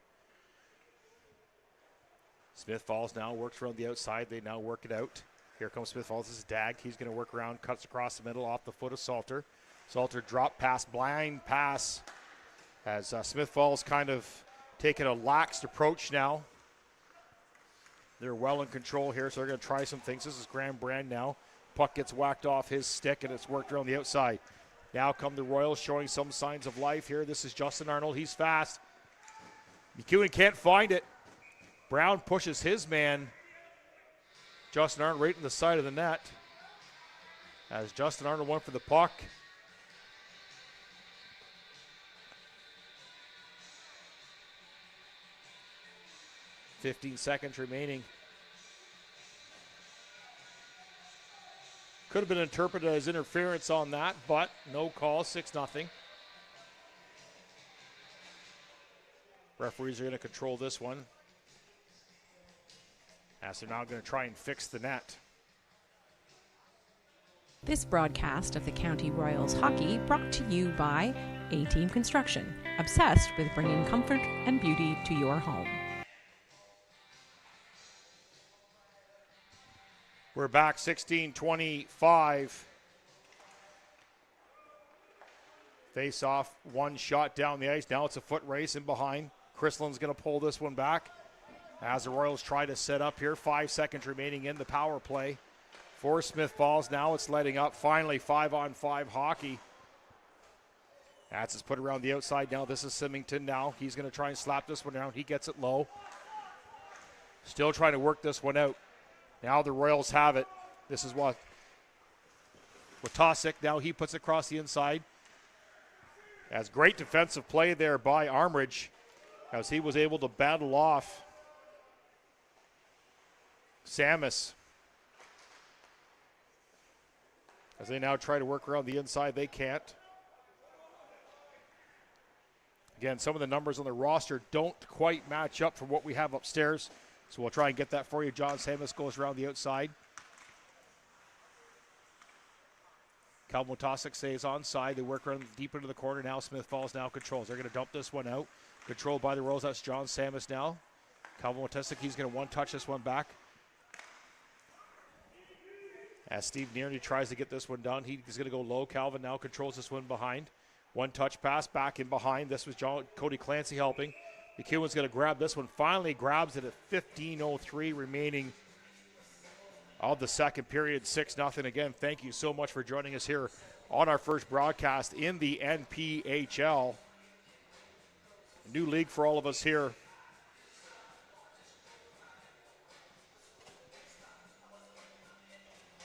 A: Smiths Falls now works around the outside. They now work it out. Here comes Smiths Falls. This is Dag. He's going to work around, cuts across the middle off the foot of Salter. Salter drop pass, blind pass. As Smiths Falls kind of taking a laxed approach now. They're well in control here, so they're going to try some things. This is Graham Brand now. Puck gets whacked off his stick, and it's worked around the outside. Now come the Royals showing some signs of life here. This is Justin Arnold. He's fast. McEwen can't find it. Brown pushes his man, Justin Arnold, right in the side of the net. As Justin Arnold went for the puck. .15 seconds remaining. Could have been interpreted as interference on that, but no call, 6-0. Referees are going to control this one, as they're now going to try and fix the net.
C: This broadcast of the County Royals hockey brought to you by A-Team Construction, obsessed with bringing comfort and beauty to your home.
A: We're back 16-25. Face off, one shot down the ice. Now it's a foot race in behind. Chrisland's going to pull this one back as the Royals try to set up here. 5 seconds remaining in the power play for Smiths Falls. Now it's letting up. Finally, 5-on-5 hockey. That's just put around the outside now. This is Symington now. He's going to try and slap this one down. He gets it low. Still trying to work this one out. Now the Royals have it. This is what Watosik. Now he puts it across the inside. As great defensive play there by Armridge, as he was able to battle off Samus. As they now try to work around the inside, they can't. Again, some of the numbers on the roster don't quite match up from what we have upstairs. So we'll try and get that for you. John Samus goes around the outside. Calvin Watosik stays onside. They work around deep into the corner. Now Smiths Falls now controls. They're going to dump this one out. Controlled by the Royals. That's John Samus now. Calvin Watosik, he's going to one-touch this one back. As Steve Nearney tries to get this one done, he's going to go low. Calvin now controls this one behind. One-touch pass back in behind. This was Cody Clancy helping. McEwen's going to grab this one. Finally grabs it at 15:03 remaining of the second period. 6-0. Again, thank you so much for joining us here on our first broadcast in the NPHL. A new league for all of us here.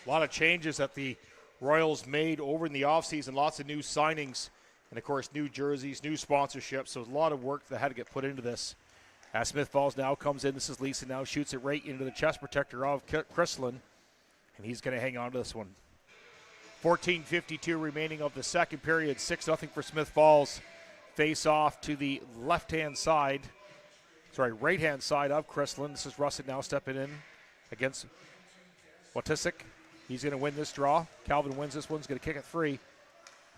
A: A lot of changes that the Royals made over in the offseason. Lots of new signings. And, of course, new jerseys, new sponsorships. So a lot of work that had to get put into this. As Smiths Falls now comes in. This is Lisa now. Shoots it right into the chest protector of Chrisland. And he's going to hang on to this one. 14:52 remaining of the second period. 6-0 for Smith Falls. Face off to the right-hand side of Chrislin. This is Russet now stepping in against Watisik. He's going to win this draw. Calvin wins this one. He's going to kick it free.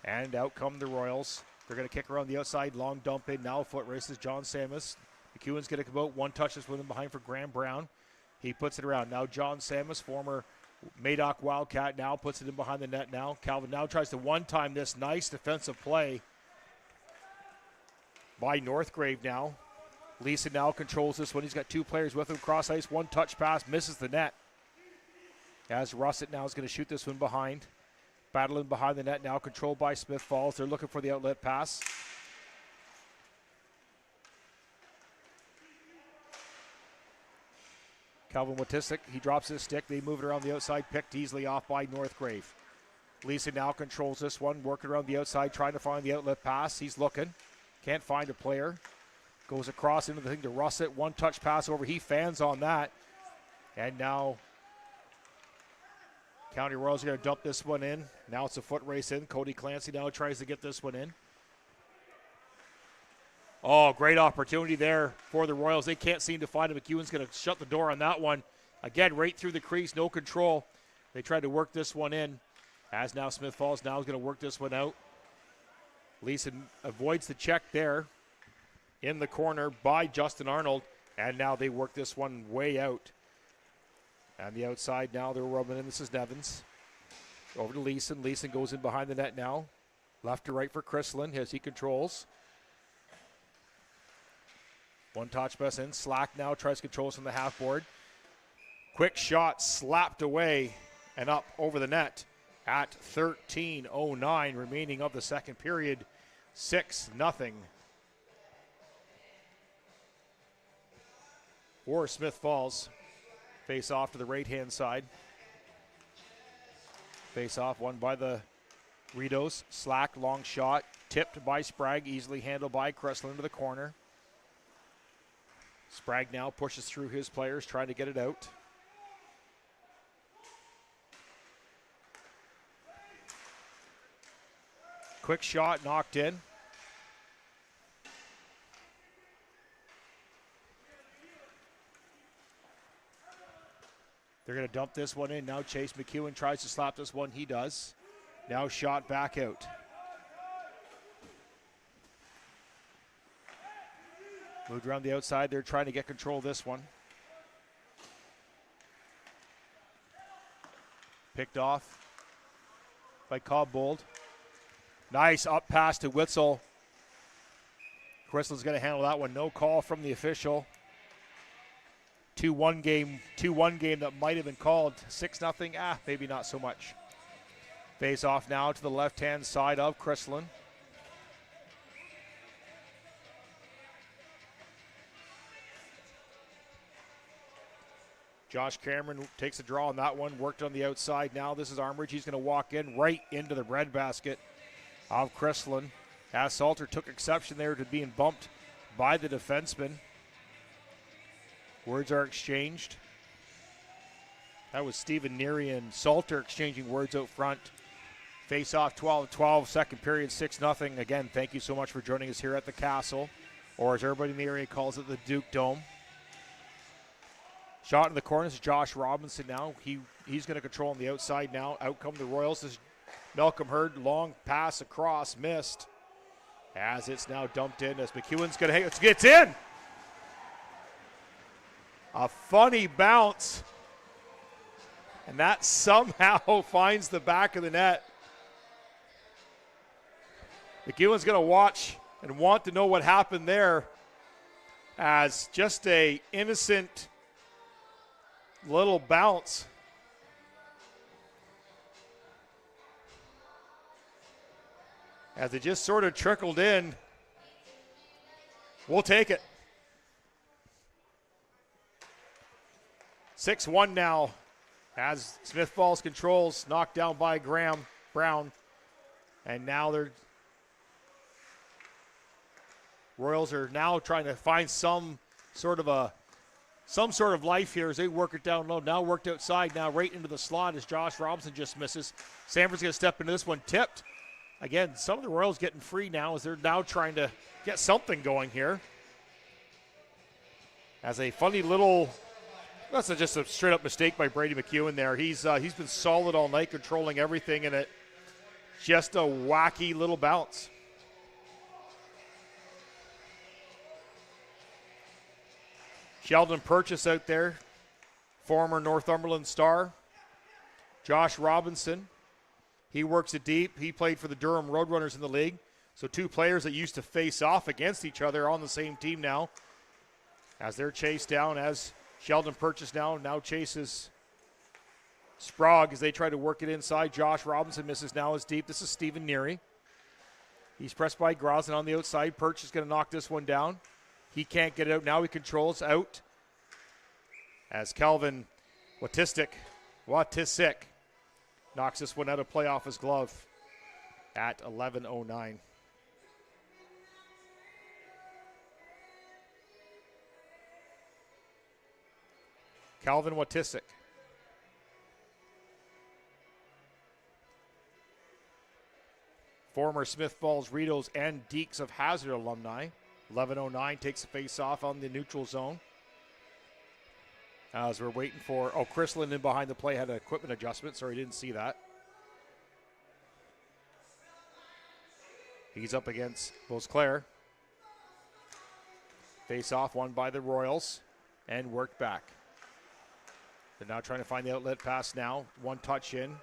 A: And out come the Royals. They're going to kick around the outside. Long dump in. Now foot races John Samus. McEwen's going to come out. One touch is with him behind for Graham Brown. He puts it around. Now John Samus, former Madoc Wildcat, now puts it in behind the net now. Calvin now tries to one-time this. Nice defensive play by Northgrave now. Leeson now controls this one. He's got two players with him. Cross ice, one touch pass, misses the net. As Russet now is going to shoot this one behind. Battling behind the net now, controlled by Smith Falls. They're looking for the outlet pass. Calvin Watisik, he drops his stick. They move it around the outside, picked easily off by Northgrave. Leeson now controls this one, working around the outside, trying to find the outlet pass. He's looking. Can't find a player. Goes across into the thing to Russet. One touch pass over. He fans on that. And now County Royals are going to dump this one in. Now it's a foot race in. Cody Clancy now tries to get this one in. Oh, great opportunity there for the Royals. They can't seem to find him. McEwen's going to shut the door on that one. Again, right through the crease, no control. They tried to work this one in. As now Smith Falls now is going to work this one out. Leeson avoids the check there in the corner by Justin Arnold. And now they work this one way out. And the outside now, they're rubbing in. This is Nevins. Over to Leeson. Leeson goes in behind the net now. Left to right for Chrislin as he controls. One touch pass in. Slack now tries controls from the half board. Quick shot slapped away and up over the net at 13:09 remaining of the second period. 6-0 for Smith Falls. Face off to the right-hand side. Face off won by the Rideaus. Slack, long shot, tipped by Sprague, easily handled by Cressler into the corner. Sprague now pushes through his players, trying to get it out. Quick shot, knocked in. They're going to dump this one in. Now Chase McEwen tries to slap this one. He does. Now shot back out. Moved around the outside. They're trying to get control of this one. Picked off by Cobb-Bold. Nice up pass to Witzel. Crystal's going to handle that one. No call from the official. 2-1 game that might have been called. 6-0, maybe not so much. Face off now to the left-hand side of Chrislin. Josh Cameron takes a draw on that one, worked on the outside. Now this is Armoridge. He's going to walk in right into the breadbasket of Chrislin. As Salter took exception there to being bumped by the defenseman. Words are exchanged. That was Stephen Neary and Salter exchanging words out front. Face off 12-12, second period, 6-0. Again, thank you so much for joining us here at the Castle, or as everybody in the area calls it, the Duke Dome. Shot in the corner is Josh Robinson now. He's going to control on the outside now. Out come the Royals. This is Malcolm Hurd. Long pass across, missed. As it's now dumped in as McEwen's going to hang. It's in! A funny bounce. And that somehow finds the back of the net. McEwen's going to watch and want to know what happened there, as just a innocent little bounce. As it just sort of trickled in. We'll take it. 6-1 now as Smith Falls controls, knocked down by Graham Brown. And now they're Royals are now trying to find some sort of a some sort of life here as they work it down low. Now worked outside, now right into the slot as Josh Robinson just misses. Sanford's going to step into this one, tipped. Again, some of the Royals getting free now as they're now trying to get something going here. As a funny little, that's just a straight-up mistake by Brady McEwen there. He's been solid all night, controlling everything in it. Just a wacky little bounce. Sheldon Purchase out there, former Northumberland star. Josh Robinson, he works it deep. He played for the Durham Roadrunners in the league. So two players that used to face off against each other on the same team now. As they're chased down, as Sheldon Purchase now chases Sprague as they try to work it inside. Josh Robinson misses now as deep. This is Stephen Neary. He's pressed by Grosden on the outside. Purchase is going to knock this one down. He can't get it out. Now he controls out. As Calvin Watisik knocks this one out of play off his glove at 11:09. Calvin Watisik. Former Smiths Falls Rideaus and Deeks of Hazard alumni. 11:09 takes a face off on the neutral zone. As we're waiting for, Chris Linden behind the play had an equipment adjustment. Sorry, didn't see that. He's up against Beauclair. Face off won by the Royals and worked back. They're now trying to find the outlet pass now. One touch in.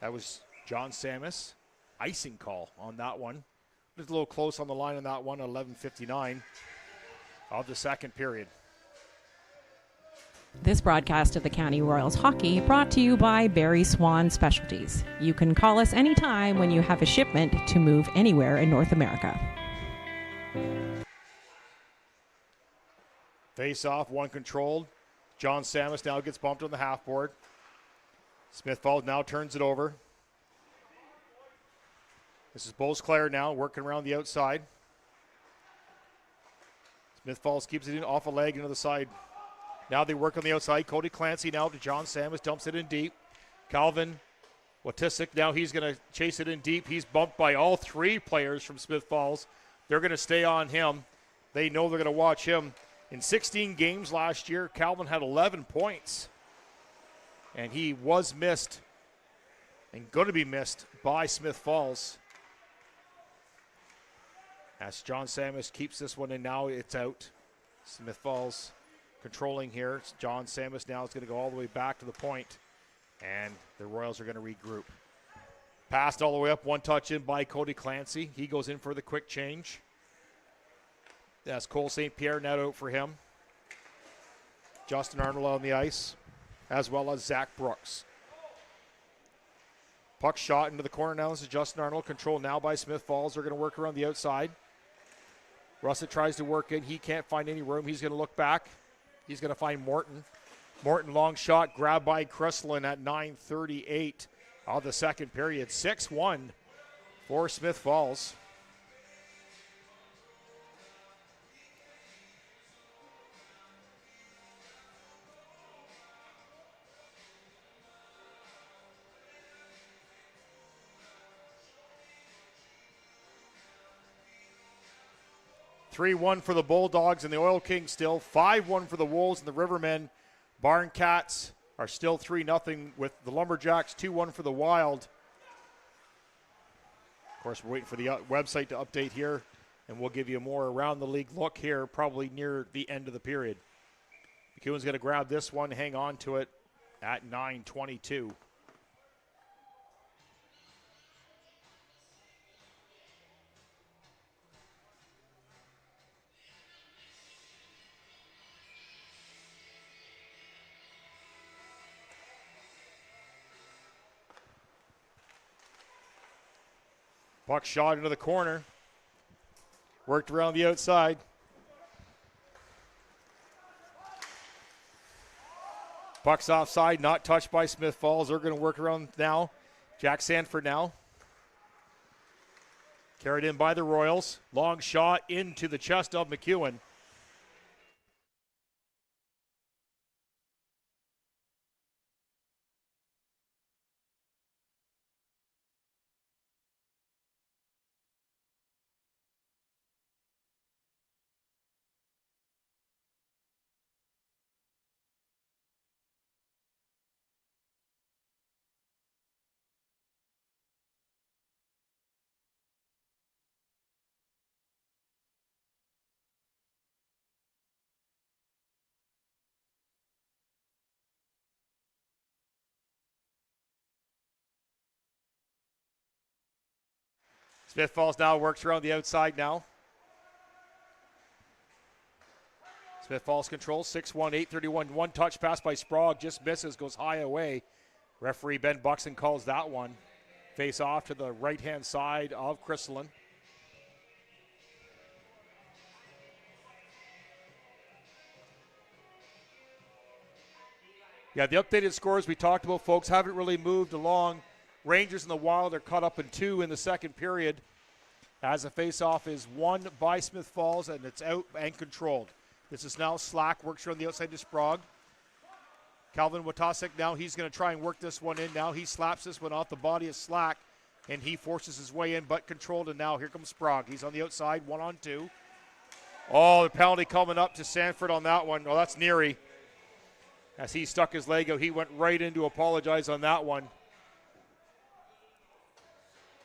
A: That was John Samus. Icing call on that one. Just a little close on the line on that one, 11:59 of the second period.
C: This broadcast of the County Royals hockey brought to you by Barry Swan Specialties. You can call us anytime when you have a shipment to move anywhere in North America.
A: Face off, one controlled. John Samus now gets bumped on the half board. Smiths Falls now turns it over. This is Beauclair now working around the outside. Smiths Falls keeps it in off a leg into the side. Now they work on the outside. Cody Clancy now to John Samus, dumps it in deep. Calvin Watisik, now he's going to chase it in deep. He's bumped by all three players from Smiths Falls. They're going to stay on him. They know they're going to watch him. In 16 games last year, Calvin had 11 points. And he was missed and going to be missed by Smiths Falls. As John Samus keeps this one in, now it's out. Smiths Falls controlling here. John Samus now is going to go all the way back to the point, and the Royals are going to regroup. Passed all the way up, one touch in by Cody Clancy. He goes in for the quick change. That's Cole St. Pierre now out for him. Justin Arnold on the ice, as well as Zach Brooks. Puck shot into the corner now. This is Justin Arnold, controlled now by Smiths Falls. They're going to work around the outside. Russet tries to work in. He can't find any room. He's going to look back. He's going to find Morton. Morton, long shot, grabbed by Kreslin at 9:38 of the second period. 6-1 for Smiths Falls. (3-1) for the Bulldogs and the Oil Kings still. 5-1 for the Wolves and the Rivermen. Barn Cats are still 3-0 with the Lumberjacks. 2-1 for the Wild. Of course, we're waiting for the website to update here, and we'll give you a more around the league look here probably near the end of the period. McEwen's going to grab this one, hang on to it at 9:22. Puck shot into the corner. Worked around the outside. Puck's offside, not touched by Smiths Falls. They're going to work around now. Jack Sanford now. Carried in by the Royals. Long shot into the chest of McEwen. Smith Falls now works around the outside now. Smith Falls controls 6-1, 8:31. One touch pass by Sprague, just misses, goes high away. Referee Ben Buxton calls that one. Face off to the right-hand side of Crystalline. Yeah, the updated scores we talked about, folks, haven't really moved along. Rangers and the Wild are caught up in 2 in the second period as the face-off is won by Smith Falls, and it's out and controlled. This is now Slack, works around the outside to Sprague. Calvin Watasek now, he's going to try and work this one in now. He slaps this one off the body of Slack, and he forces his way in, but controlled, and now here comes Sprague. He's on the outside, 1-on-2. Oh, the penalty coming up to Sanford on that one. Oh, that's Neary. As he stuck his leg out, he went right in to apologize on that one.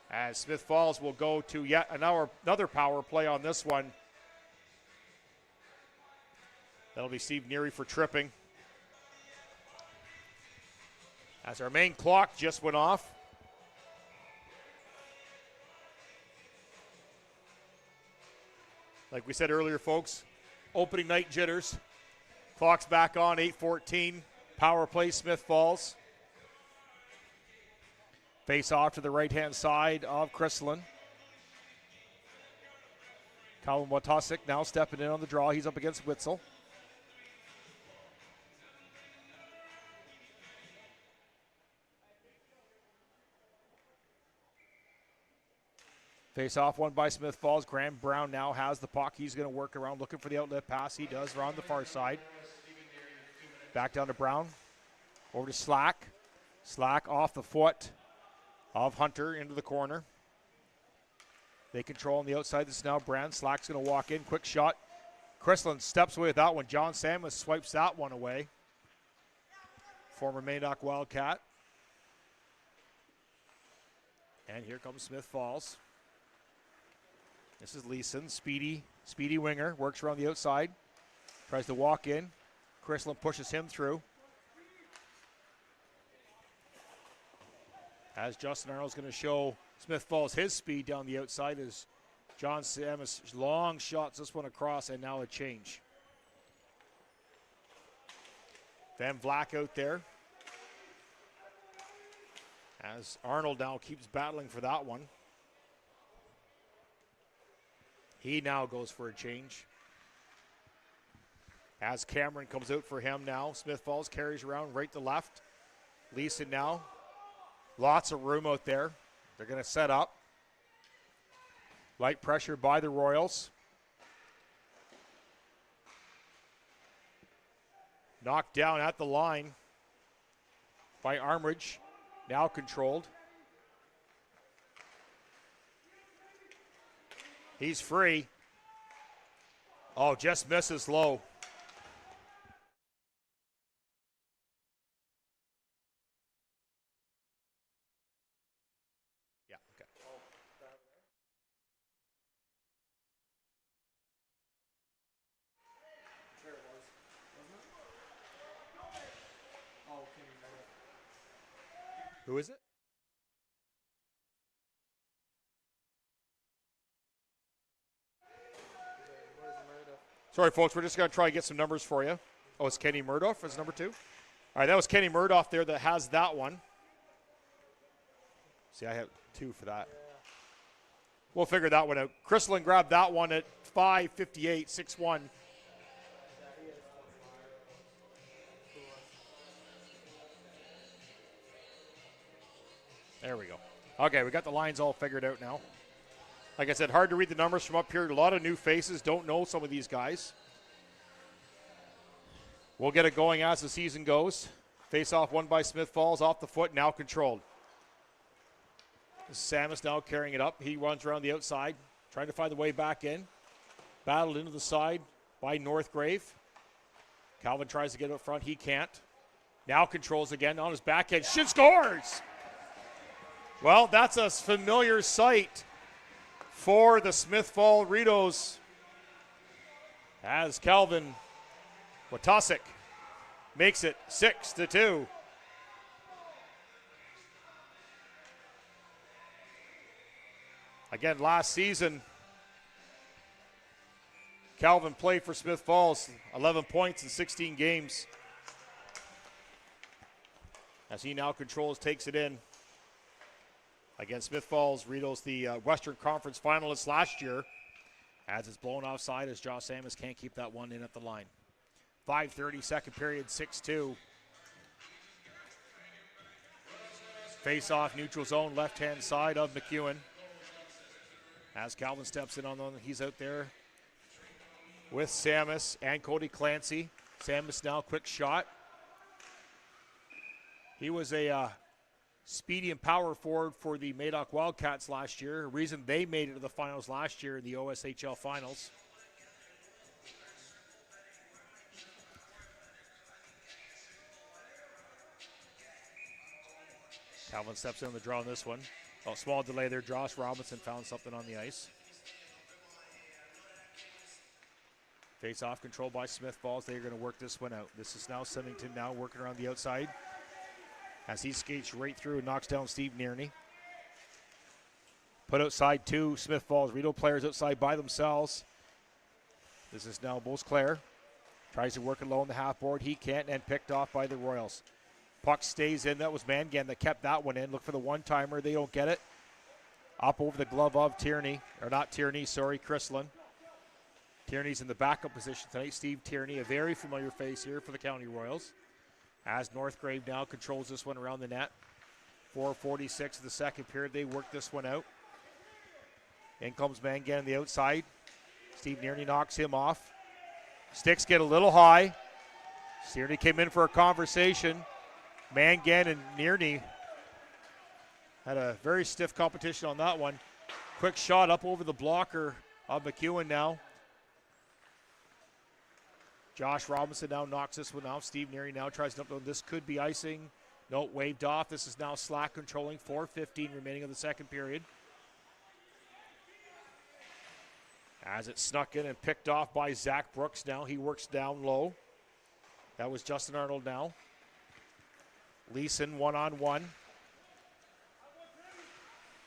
A: As Smith Falls will go to yet another power play on this one. That'll be Steve Neary for tripping. As our main clock just went off. Like we said earlier, folks, opening night jitters. Clock's back on, 8:14. Power play, Smith Falls. Face off to the right-hand side of Crystalline. Colin Watasek now stepping in on the draw. He's up against Witzel. Face off one by Smith Falls. Graham Brown now has the puck. He's going to work around looking for the outlet pass. He does around the far side. Back down to Brown. Over to Slack. Slack off the foot of Hunter into the corner. They control on the outside. This is now Brand. Slack's going to walk in. Quick shot. Crystalline steps away with that one. John Samus swipes that one away. Former Madoc Wildcat. And here comes Smith Falls. This is Leeson, speedy winger, works around the outside, tries to walk in. Crystalline pushes him through. As Justin Arnold's going to show Smith Falls his speed down the outside as John Samus long shots this one across, and now a change. Van Vlack out there. As Arnold now keeps battling for that one. He now goes for a change. As Cameron comes out for him now, Smith Falls carries around right to left. Leeson now. Lots of room out there. They're going to set up. Light pressure by the Royals. Knocked down at the line by Armridge. Now controlled. He's free. Oh, just misses low. Yeah, okay.
D: Sure it was. Wasn't it? Oh, okay.
A: Who is it? Sorry, folks, we're just going to try and get some numbers for you. Oh, it's Kenny Murdoff as number 2. All right, that was Kenny Murdoff there that has that one. See, I have 2 for that. We'll figure that one out. Crystalline grabbed that one at 5:58, 6-1. There we go. Okay, we got the lines all figured out now. Like I said, hard to read the numbers from up here. A lot of new faces. Don't know some of these guys. We'll get it going as the season goes. Face-off won by Smith Falls. Off the foot, now controlled. Samus now carrying it up. He runs around the outside, trying to find the way back in. Battled into the side by Northgrave. Calvin tries to get up front. He can't. Now controls again on his backhand. Shin scores! Well, that's a familiar sight for the Smiths Falls Rideaus as Calvin Watasek makes it 6-2. Again, last season, Calvin played for Smiths Falls, 11 points in 16 games. As he now controls, takes it in. Against Smiths Falls Rideaus, the Western Conference finalists last year. As it's blown offside as Josh Samus can't keep that one in at the line. 5:30, second period, 6-2. Face-off, neutral zone, left-hand side of McEwen. As Calvin steps in on the, he's out there with Samus and Cody Clancy. Samus now, quick shot. He was a speedy and power forward for the Madoc Wildcats last year. A reason they made it to the finals last year in the OSHL finals. Calvin steps in the draw on this one. Oh, small delay there. Josh Robinson found something on the ice. Face-off controlled by Smiths Falls. They're going to work this one out. This is now Symington now working around the outside as he skates right through and knocks down Steve Nearney. Put outside two Smiths Falls Rideau players outside by themselves. This is now Beauclair. Tries to work it low on the half board. He can't, and picked off by the Royals. Puck stays in. That was Mangan that kept that one in. Look for the one-timer. They don't get it. Up over the glove of Tierney. Or not Tierney, sorry, Chrislin. Tierney's in the backup position tonight. Steve Tierney, a very familiar face here for the County Royals. As Northgrave now controls this one around the net. 4:46 of the second period. They work this one out. In comes Mangan on the outside. Steve Nearney knocks him off. Sticks get a little high. Tierney came in for a conversation. Mangan and Nearney had a very stiff competition on that one. Quick shot up over the blocker of McEwen now. Josh Robinson now knocks this one out. Steve Neary now tries to up. This could be icing. No, waved off. This is now slack controlling. 4:15 remaining of the second period. As it snuck in and picked off by Zach Brooks now. He works down low. That was Justin Arnold now. Leeson one-on-one.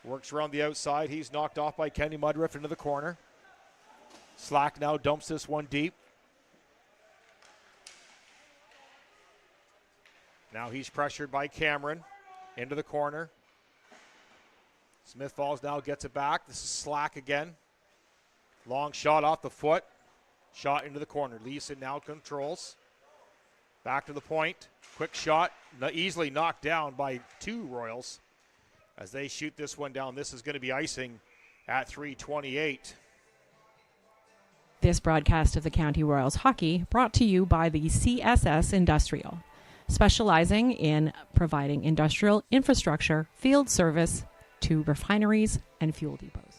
A: Works around the outside. He's knocked off by Kenny Mudriff into the corner. Slack now dumps this one deep. Now he's pressured by Cameron into the corner. Smiths Falls now gets it back. This is Slack again. Long shot off the foot. Shot into the corner. Leeson now controls. Back to the point. Quick shot. Easily knocked down by two Royals as they shoot this one down. This is going to be icing at 3:28.
C: This broadcast of the County Royals hockey brought to you by the CSS Industrial, specializing in providing industrial infrastructure, field service to refineries and fuel depots.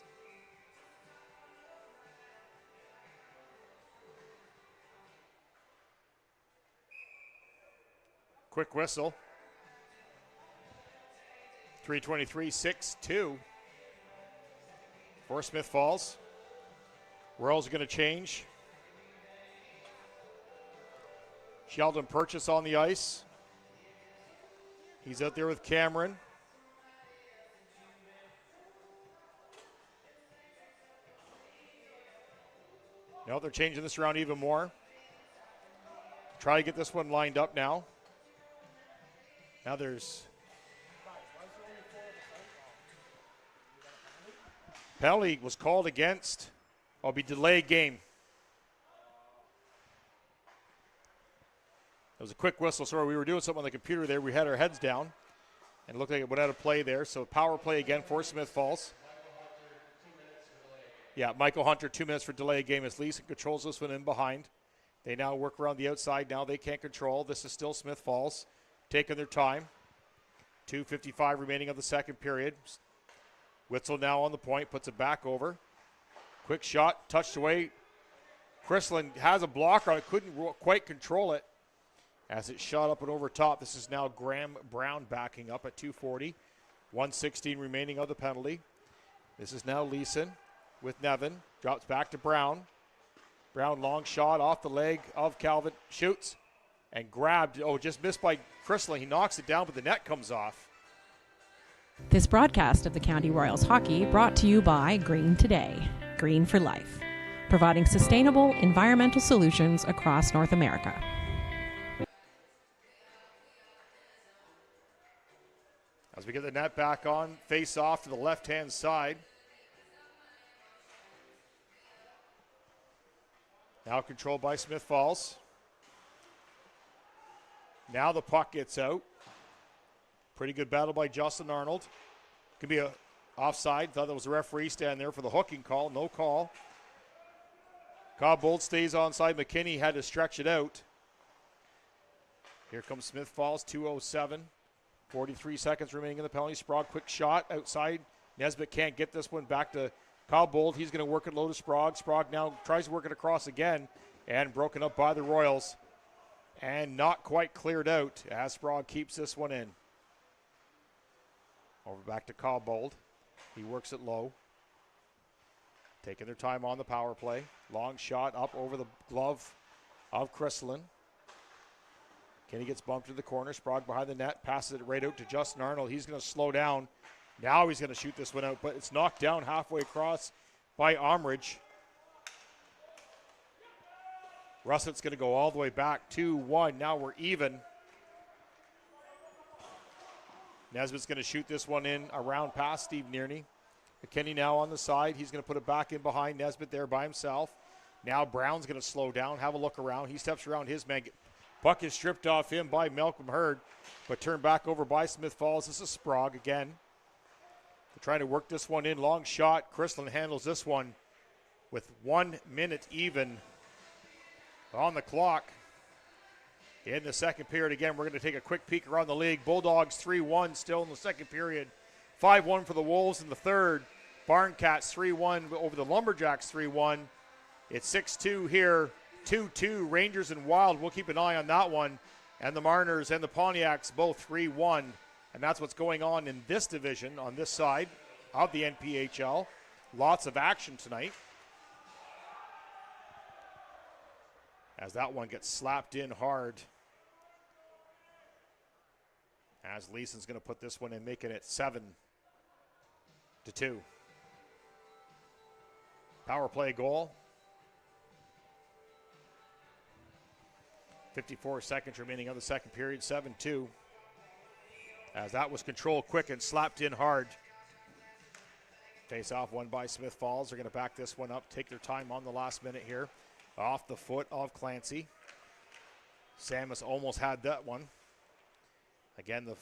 A: Quick whistle. 3:23, 6-2 for Smiths Falls. Royals are going to change. Sheldon Purchase on the ice. He's out there with Cameron. No, they're changing this around even more. Try to get this one lined up now. Now there's penalty was called against. It'll be delayed game. It was a quick whistle. Sorry, we were doing something on the computer there. We had our heads down, and it looked like it went out of play there. So power play again for Smiths Falls. Yeah, Michael Hunter, 2 minutes for delay game as Leeson controls this one in behind. They now work around the outside. Now they can't control. This is still Smiths Falls taking their time. 2:55 remaining of the second period. Witzel now on the point, puts it back over. Quick shot, touched away. Chrislin has a blocker on it, couldn't quite control it as it shot up and over top. This is now Graham Brown backing up at 2:40. 1:16 remaining of the penalty. This is now Leeson with Nevin. Drops back to Brown. Brown long shot off the leg of Calvin. Shoots and grabbed. Oh, just missed by Chrislin. He knocks it down, but the net comes off.
C: This broadcast of the County Royals hockey brought to you by Green Today, Green for Life, providing sustainable environmental solutions across North America.
A: As we get the net back on, face off to the left-hand side. Now controlled by Smiths Falls. Now the puck gets out. Pretty good battle by Justin Arnold. Could be a offside. Thought that was a referee stand there for the hooking call. No call. Cobb Bolt stays onside. McKinney had to stretch it out. Here comes Smiths Falls, 2:07. 43 seconds remaining in the penalty. Sprague, quick shot outside. Nesbitt can't get this one back to Cobb Bolt. He's going to work it low to Sprague. Sprague now tries to work it across again and broken up by the Royals. And not quite cleared out as Sprague keeps this one in. Over back to Cobb Bolt. He works it low. Taking their time on the power play. Long shot up over the glove of Chrystalin. Kenny gets bumped to the corner. Sprague behind the net. Passes it right out to Justin Arnold. He's going to slow down. Now he's going to shoot this one out, but it's knocked down halfway across by Omridge. Russett's going to go all the way back. 2-1. Now we're even. Nesbitt's going to shoot this one in around past Steve Nearney. McKinney now on the side. He's going to put it back in behind Nesbitt there by himself. Now Brown's going to slow down, have a look around. He steps around his man. Puck is stripped off him by Malcolm Hurd, but turned back over by Smiths Falls. This is Sprague again. They're trying to work this one in. Long shot. Chrystalin handles this one with 1 minute even on the clock. In the second period, again, we're going to take a quick peek around the league. Bulldogs 3-1 still in the second period. 5-1 for the Wolves in the third. Barncats 3-1 over the Lumberjacks 3-1. It's 6-2 here. 2-2 Rangers and Wild. We'll keep an eye on that one. And the Mariners and the Pontiacs both 3-1. And that's what's going on in this division on this side of the NPHL. Lots of action tonight. As that one gets slapped in hard. As Leeson's going to put this one in, making it 7-2. Power play goal. 54 seconds remaining of the second period, 7-2. As that was controlled quick and slapped in hard. Face off won by Smiths Falls. They're going to back this one up, take their time on the last minute here. Off the foot of Clancy. Samus almost had that one. Again, the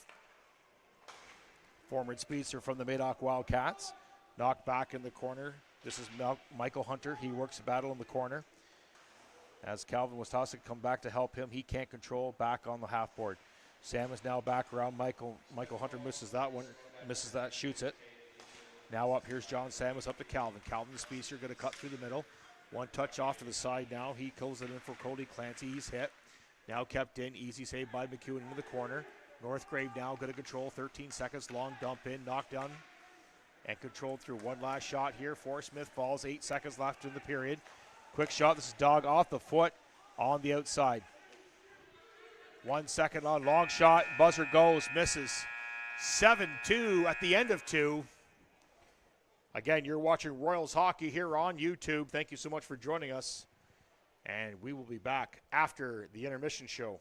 A: former speedster from the Madoc Wildcats. Knocked back in the corner. This is Michael Hunter. He works a battle in the corner. As Calvin Wastosik come back to help him, he can't control back on the half board. Sam is now back around Michael. Michael Hunter misses that one, shoots it. Now up, here's John Samus up to Calvin. Calvin the speedster going to cut through the middle. One touch off to the side now. He kills it in for Cody Clancy. He's hit. Now kept in. Easy save by McEwen into the corner. Northgrave now going to control. 13 seconds. Long dump in. Knocked down and controlled through one last shot here for Smiths Falls. 8 seconds left in the period. Quick shot. This is Dog off the foot on the outside. 1 second on. Long shot. Buzzer goes. Misses. 7-2 at the end of 2. Again, you're watching Royals hockey here on YouTube. Thank you so much for joining us. And we will be back after the intermission show.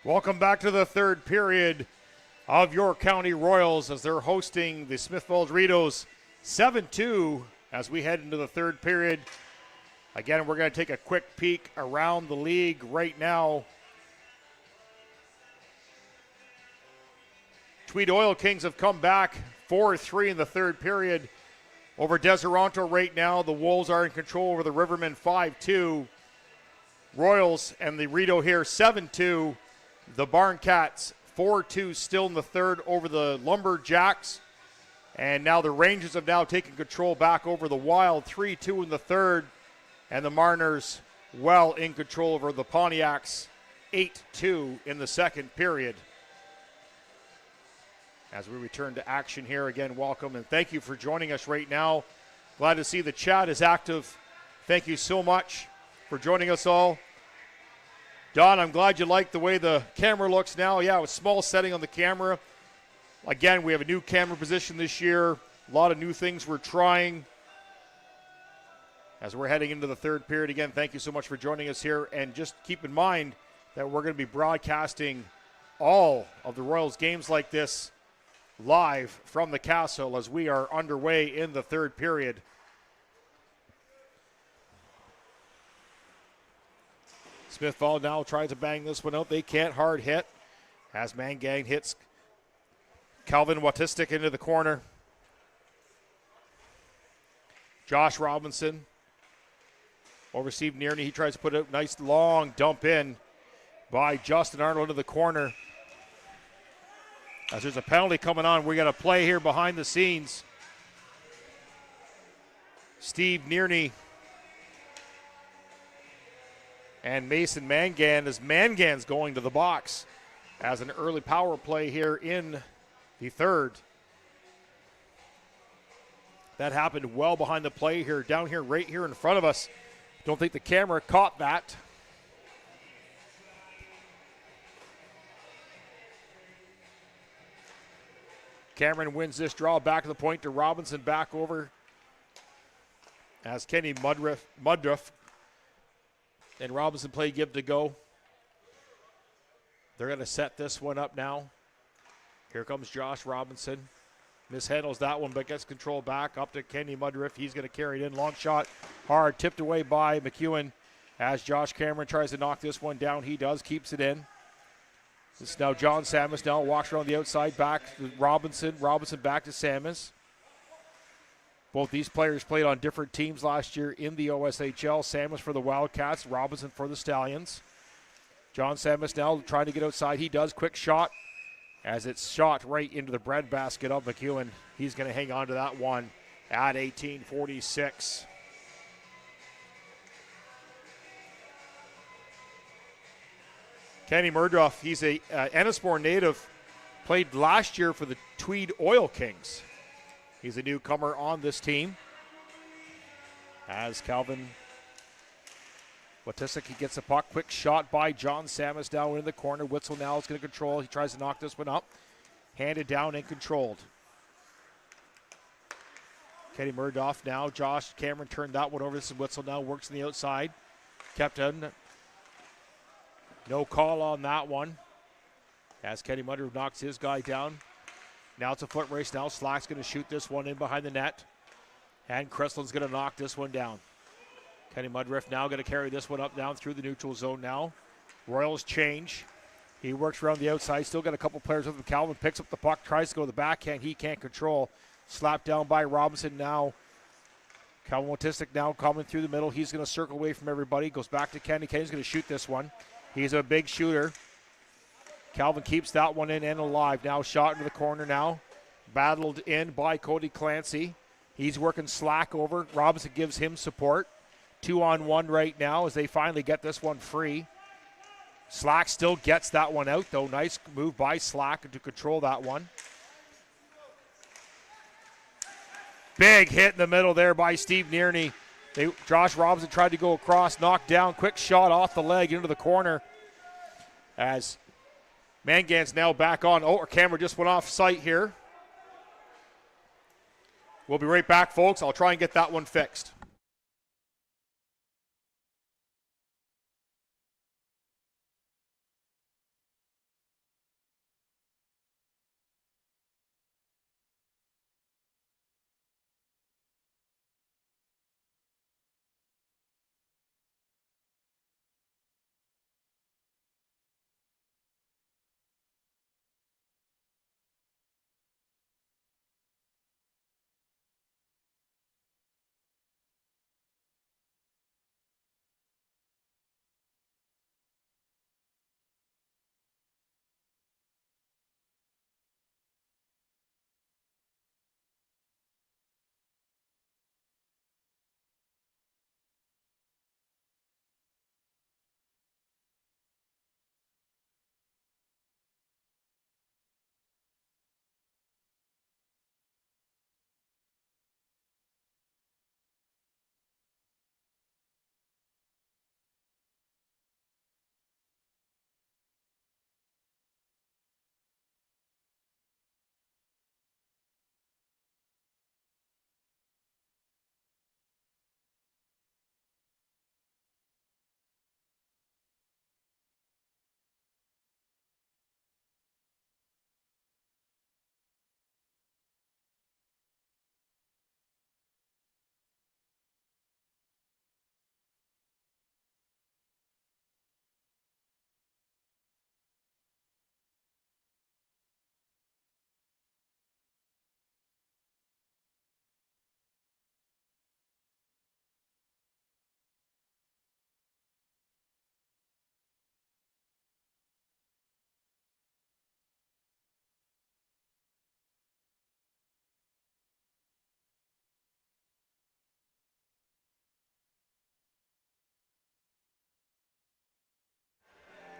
A: Welcome back to the third period of your County Royals as they're hosting the Smiths Falls Rideaus 7-2 as we head into the third period. Again, we're going to take a quick peek around the league right now. Tweed Oil Kings have come back 4-3 in the third period over Deseronto right now. The Wolves are in control over the Rivermen 5-2. Royals and the Rideau here 7-2. The Barn Cats 4-2 still in the third over the Lumberjacks. And now the Rangers have now taken control back over the Wild 3-2 in the third. And the Mariners well in control over the Pontiacs 8-2 in the second period. As we return to action here, again, welcome and thank you for joining us right now. Glad to see the chat is active. Thank you so much for joining us all. Don, I'm glad you like the way the camera looks now. Yeah, with small setting on the camera. Again, we have a new camera position this year. A lot of new things we're trying. As we're heading into the third period, again, thank you so much for joining us here. And just keep in mind that we're going to be broadcasting all of the Royals games like this live from the castle as we are underway in the third period. Smith Falls now tries to bang this one out. They can't. Hard hit as Mangang hits Calvin Watistic into the corner. Josh Robinson overreceived Nearney. He tries to put a nice long dump in by Justin Arnold into the corner. As there's a penalty coming on, we got a play here behind the scenes. Steve Nearney and Mason Mangan as Mangan's going to the box as an early power play here in the third. That happened well behind the play here, down here, right here in front of us. Don't think the camera caught that. Cameron wins this draw back to the point to Robinson, back over as Kenny Mudruff and Robinson play give to go. They're going to set this one up now. Here comes Josh Robinson. Mishandles that one, but gets control back up to Kenny Mudriff. He's going to carry it in. Long shot, hard, tipped away by McEwen as Josh Cameron tries to knock this one down. He does, keeps it in. This is now John Samus now walks around the outside, back to Robinson. Robinson back to Samus. Both these players played on different teams last year in the OSHL. Samus for the Wildcats, Robinson for the Stallions. John Samus now trying to get outside. He does, quick shot as it's shot right into the breadbasket of McEwen. He's going to hang on to that one at 18:46. Kenny Murdroff, he's a Ennismore native, played last year for the Tweed Oil Kings. He's a newcomer on this team. As Calvin Watisik, he gets a puck. Quick shot by John Samus down in the corner. Witzel now is going to control. He tries to knock this one up. Handed down and controlled. Kenny Murdoff now. Josh Cameron turned that one over. This is Witzel now. Works on the outside. Kept in. No call on that one. As Kenny Mudriff knocks his guy down. Now it's a foot race. Now Slack's going to shoot this one in behind the net. And Cressland's going to knock this one down. Kenny Mudriff now going to carry this one up down through the neutral zone now. Royals change. He works around the outside. Still got a couple players with him. Calvin picks up the puck, tries to go to the backhand. He can't control. Slapped down by Robinson now. Calvin Watistic now coming through the middle. He's going to circle away from everybody. Goes back to Kenny. Kenny's going to shoot this one. He's a big shooter. Calvin keeps that one in and alive. Now shot into the corner now. Battled in by Cody Clancy. He's working Slack over. Robinson gives him support. 2-on-1 right now as they finally get this one free. Slack still gets that one out, though. Nice move by Slack to control that one. Big hit in the middle there by Steve Nearney. Josh Robinson tried to go across, knocked down. Quick shot off the leg into the corner. As Mangan's now back on. Oh, our camera just went off site here. We'll be right back, folks. I'll try and get that one fixed.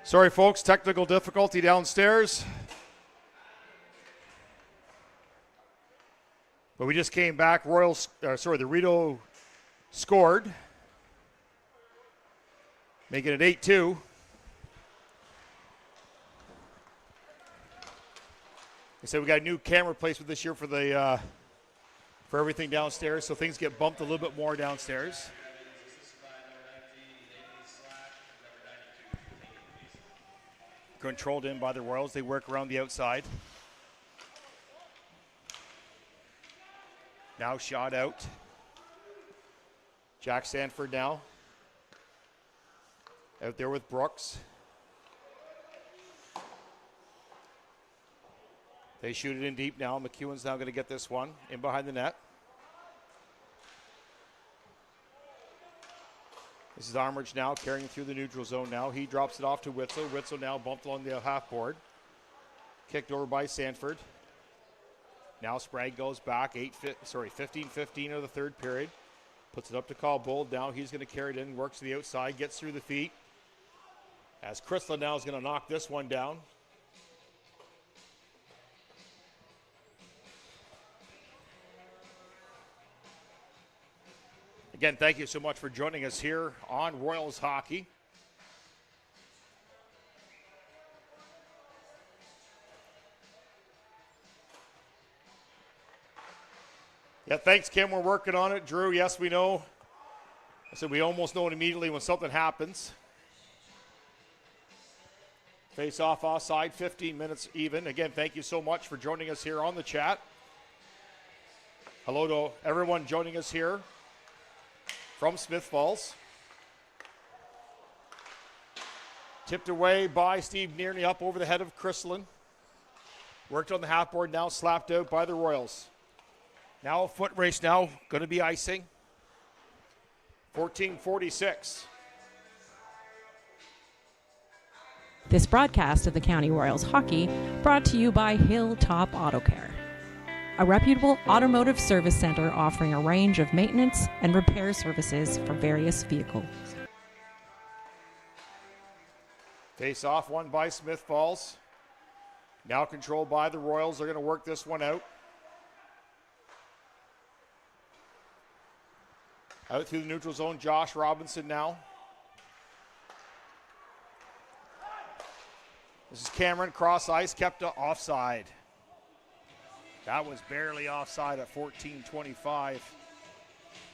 A: Sorry, folks, technical difficulty downstairs. But we just came back. The Rideau scored, making it 8-2. I said we got a new camera placement this year for everything downstairs, so things get bumped a little bit more downstairs. Controlled in by the Royals. They work around the outside. Now shot out. Jack Sanford now. Out there with Brooks. They shoot it in deep now. McEwen's now going to get this one in behind the net. This is Armridge now carrying through the neutral zone now. He drops it off to Witzel. Witzel now bumped along the half board. Kicked over by Sanford. Now Sprague goes back. 15-15 of the third period. Puts it up to Caldbold. Now he's going to carry it in. Works to the outside. Gets through the feet. As Chrysler now is going to knock this one down. Again, thank you so much for joining us here on Royals Hockey. Yeah, thanks, Kim. We're working on it. Drew, yes, we know. I said we almost know it immediately when something happens. Face off offside, 15 minutes even. Again, thank you so much for joining us here on the chat. Hello to everyone joining us here from Smiths Falls. Tipped away by Steve Nearney up over the head of Chrislin. Worked on the half board, now slapped out by the Royals. Now a foot race now, going to be icing. 14:46.
C: This broadcast of the County Royals hockey brought to you by Hilltop Auto Care, a reputable automotive service center offering a range of maintenance and repair services for various vehicles.
A: Face off won by Smiths Falls. Now controlled by the Royals. They're going to work this one out. Out through the neutral zone, Josh Robinson now. This is Cameron, cross ice, kept offside. That was barely offside at 14:25.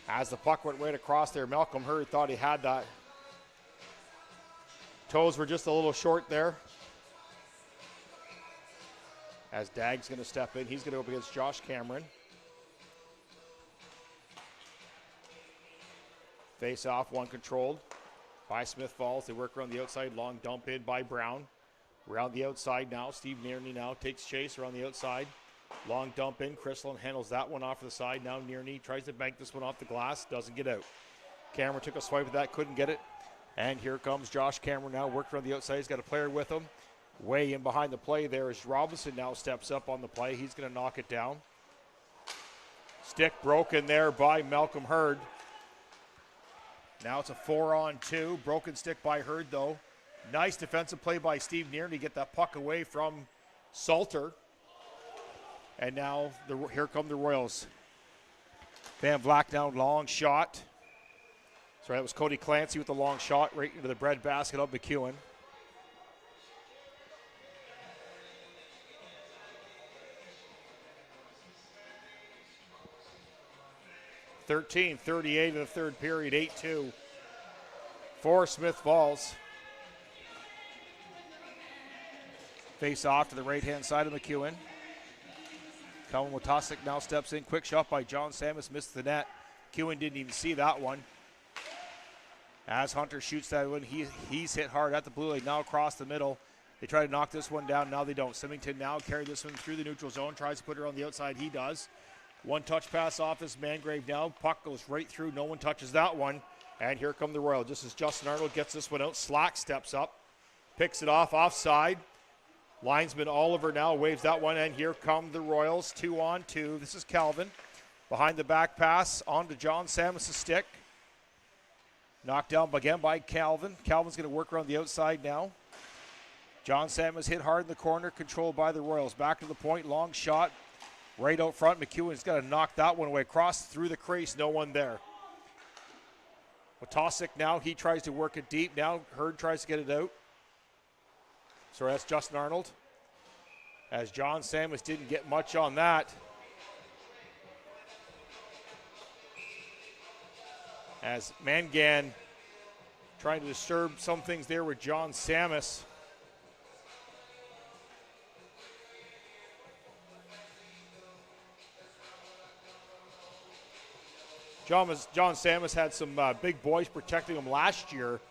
A: As the puck went right across there, Malcolm Hurd thought he had that. Toes were just a little short there. As Dagg's going to step in, he's going to go up against Josh Cameron. Face off, one controlled by Smiths Falls. They work around the outside, long dump in by Brown. Around the outside now, Steve Nearney now takes chase around the outside. Long dump in, Chrislin handles that one off to the side. Now Nearney tries to bank this one off the glass, doesn't get out. Cameron took a swipe at that, couldn't get it. And here comes Josh Cameron now, worked around the outside. He's got a player with him. Way in behind the play there as Robinson now steps up on the play. He's going to knock it down. Stick broken there by Malcolm Hurd. Now it's a 4-on-2. Broken stick by Hurd, though. Nice defensive play by Steve Nearney to get that puck away from Salter. And now here come the Royals. Van Vlack down, long shot. Sorry, that was Cody Clancy with the long shot right into the bread basket of McEwen. .38 in the third period, 8-2 for Smiths Falls. Face off to the right-hand side of McEwen. Colin Wotasic now steps in. Quick shot by John Samus, missed the net. McEwen didn't even see that one. As Hunter shoots that one, he's hit hard at the blue line, now across the middle. They try to knock this one down, now they don't. Symington now carried this one through the neutral zone, tries to put her on the outside, he does. One touch pass off this Mangrave now. Puck goes right through. No one touches that one. And here come the Royals. Just as Justin Arnold gets this one out, Slack steps up, picks it off, offside. Linesman Oliver now waves that one, and here come the Royals, 2-on-2. This is Calvin. Behind the back pass, on to John Samus' stick. Knocked down again by Calvin. Calvin's going to work around the outside now. John Samus hit hard in the corner, controlled by the Royals. Back to the point, long shot. Right out front, McEwen's got to knock that one away. Cross through the crease, no one there. Wotasic now, he tries to work it deep. Now Hurd tries to get it out. So that's Justin Arnold. As John Samus didn't get much on that. As Mangan trying to disturb some things there with John Samus. John Samus had some big boys protecting him last year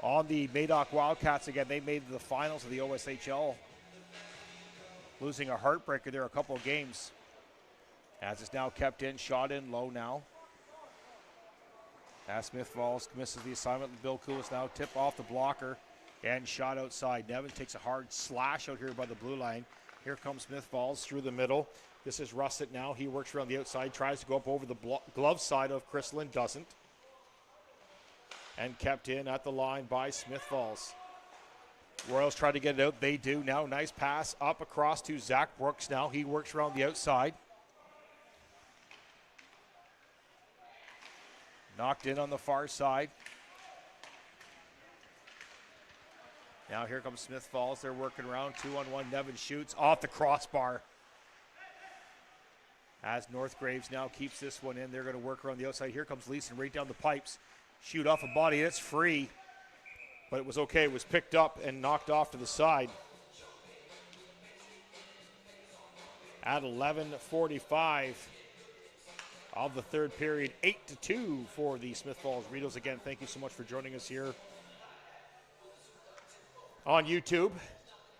A: on the Madoc Wildcats. Again, they made the finals of the OSHL, losing a heartbreaker there a couple of games. As it's now kept in, shot in low now. As Smiths Falls misses the assignment, Bill Koulis now tip off the blocker and shot outside. Nevin takes a hard slash out here by the blue line. Here comes Smiths Falls through the middle. This is Russet now. He works around the outside, tries to go up over the glove side of Chrislin, doesn't. And kept in at the line by Smiths Falls. Royals try to get it out. They do now. Nice pass up across to Zach Brooks now. He works around the outside. Knocked in on the far side. Now here comes Smiths Falls. They're working around. 2-on-1. Nevin shoots off the crossbar. As Northgraves now keeps this one in. They're going to work around the outside. Here comes Leeson right down the pipes. Shoot off a body. It's free. But it was okay. It was picked up and knocked off to the side. At 11:45 of the third period, 8-2 for the Smiths Falls Rideaus. Again, thank you so much for joining us here on YouTube.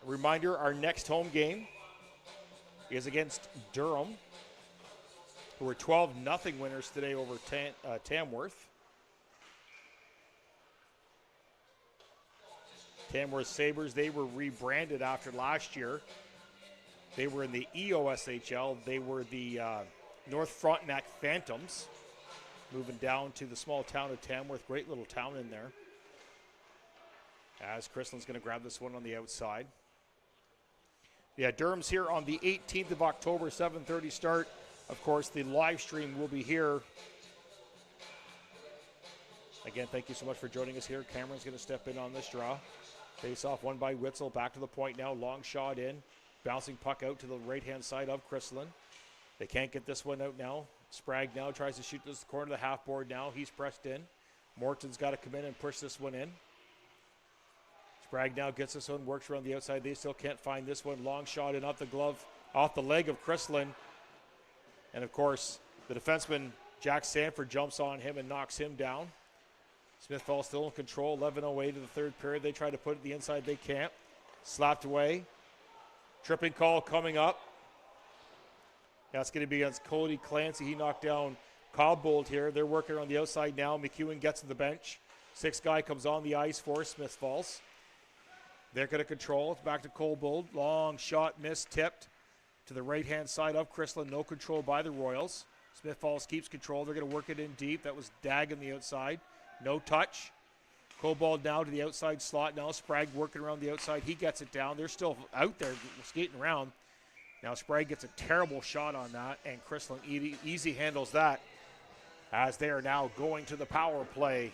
A: A reminder, our next home game is against Durham, who were 12-0 winners today over Tamworth. Tamworth Sabres, they were rebranded after last year. They were in the EOSHL. They were the North Frontenac Phantoms, moving down to the small town of Tamworth. Great little town in there. As Chrisland's going to grab this one on the outside. Yeah, Durham's here on the 18th of October, 7:30 start. Of course, the live stream will be here. Again, thank you so much for joining us here. Cameron's going to step in on this draw. Face off won by Witzel. Back to the point now. Long shot in. Bouncing puck out to the right-hand side of Chrisland. They can't get this one out now. Sprague now tries to shoot this corner of the half board now. He's pressed in. Morton's got to come in and push this one in. Sprague now gets this one, works around the outside. They still can't find this one. Long shot in off the glove, off the leg of Chrisland. And of course, the defenseman, Jack Sanford, jumps on him and knocks him down. Smiths Falls still in control, 11:08 to the third period. They try to put it the inside, they can't. Slapped away. Tripping call coming up. That's going to be against Cody Clancy. He knocked down Cobbold here. They're working on the outside now. McEwen gets to the bench. Sixth guy comes on the ice for Smiths Falls. They're going to control. It's back to Cobbold. Long shot, missed, tipped to the right-hand side of Chrisland. No control by the Royals. Smiths Falls keeps control. They're going to work it in deep. That was Dag on the outside. No touch. Cobbold now to the outside slot. Now Sprague working around the outside. He gets it down. They're still out there skating around. Now Sprague gets a terrible shot on that, and Chrisland easy handles that as they are now going to the power play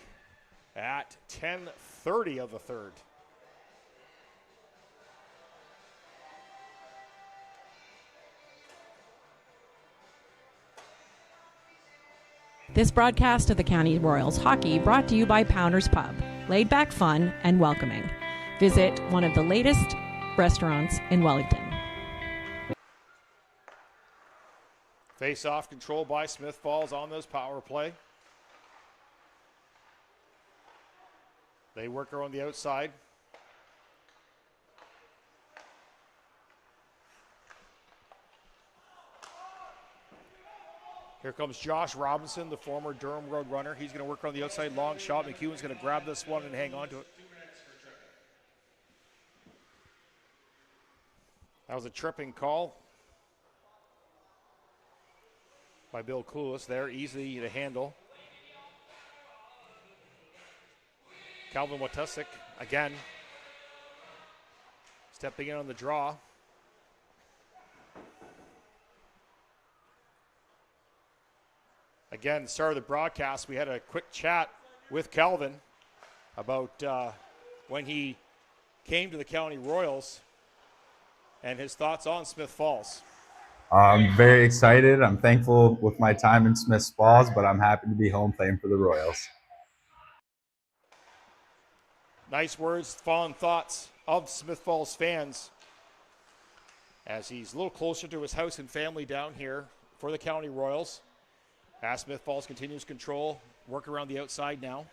A: at 10:30 of the third.
C: This broadcast of the County Royals hockey brought to you by Pounders Pub. Laid back fun and welcoming. Visit one of the latest restaurants in Wellington.
A: Face-off control by Smiths Falls on this power play. They work her on the outside. Here comes Josh Robinson, the former Durham Road runner. He's going to work on the outside, long shot. McEwen's going to grab this one and hang on to it. That was a tripping call by Bill Clueless there, easy to handle. Calvin Watusik again stepping in on the draw. Again, start of the broadcast, we had a quick chat with Calvin about when he came to the County Royals and his thoughts on Smiths Falls.
B: I'm very excited. I'm thankful with my time in Smiths Falls, but I'm happy to be home playing for the Royals.
A: Nice words, fond thoughts of Smiths Falls fans as he's a little closer to his house and family down here for the County Royals. As Smiths Falls continues control, work around the outside now.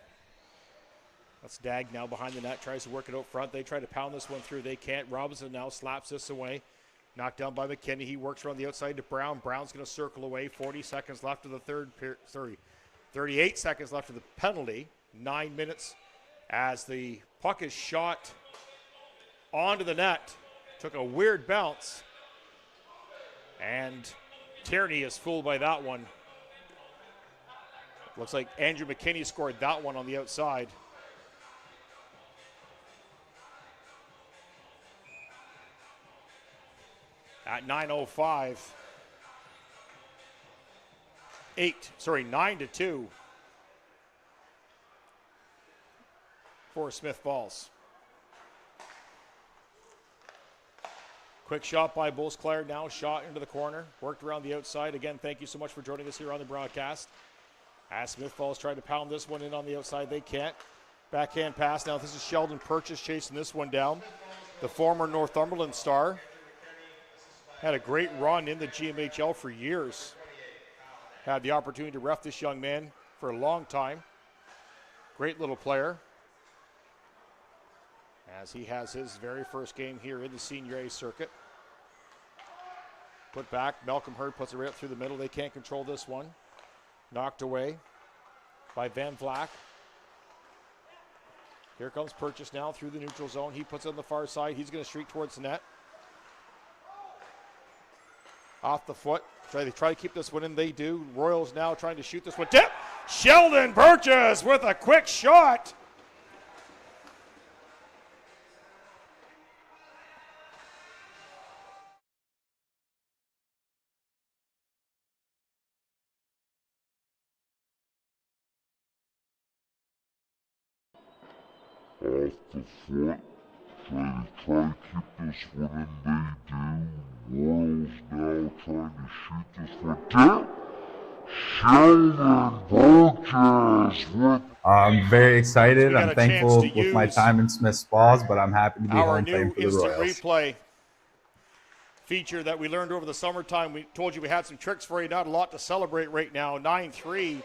A: That's Dag now behind the net, tries to work it out front. They try to pound this one through, they can't. Robinson now slaps this away. Knocked down by McKinney. He works around the outside to Brown. Brown's going to circle away. 40 seconds left of the third period. 38 seconds left of the penalty. 9 minutes as the puck is shot onto the net. Took a weird bounce. And Tierney is fooled by that one. Looks like Andrew McKinney scored that one on the outside. At 9:05. 9-2 for Smiths Falls. Quick shot by Beauclair now, shot into the corner, worked around the outside. Again, thank you so much for joining us here on the broadcast. As Smiths Falls tried to pound this one in on the outside, they can't. Backhand pass. Now this is Sheldon Purchase chasing this one down. The former Northumberland star. Had a great run in the GMHL for years. Had the opportunity to ref this young man for a long time. Great little player. as he has his very first game here in the Senior A circuit. Put back, Malcolm Hurd puts it right up through the middle. They can't control this one. Knocked away by Van Vlack. Here comes Purchase now through the neutral zone. He puts it on the far side. He's going to streak towards the net. Off the foot. They try to keep this one in. They do. Royals now trying to shoot this one. Tip! Sheldon Purchase with a quick shot.
E: Off the foot. Try to keep this one in. They do. Royals now trying to shoot this one. Tip! Sheldon Purchase with.
B: I'm very excited. I'm thankful
A: to
B: with my
A: use
B: time in Smiths Falls, but I'm happy to be
A: our
B: home playing
A: new
B: for the
A: instant
B: Royals.
A: replay feature that we learned over the summertime. We told you we had some tricks for you. Not a lot to celebrate right now. 9-3.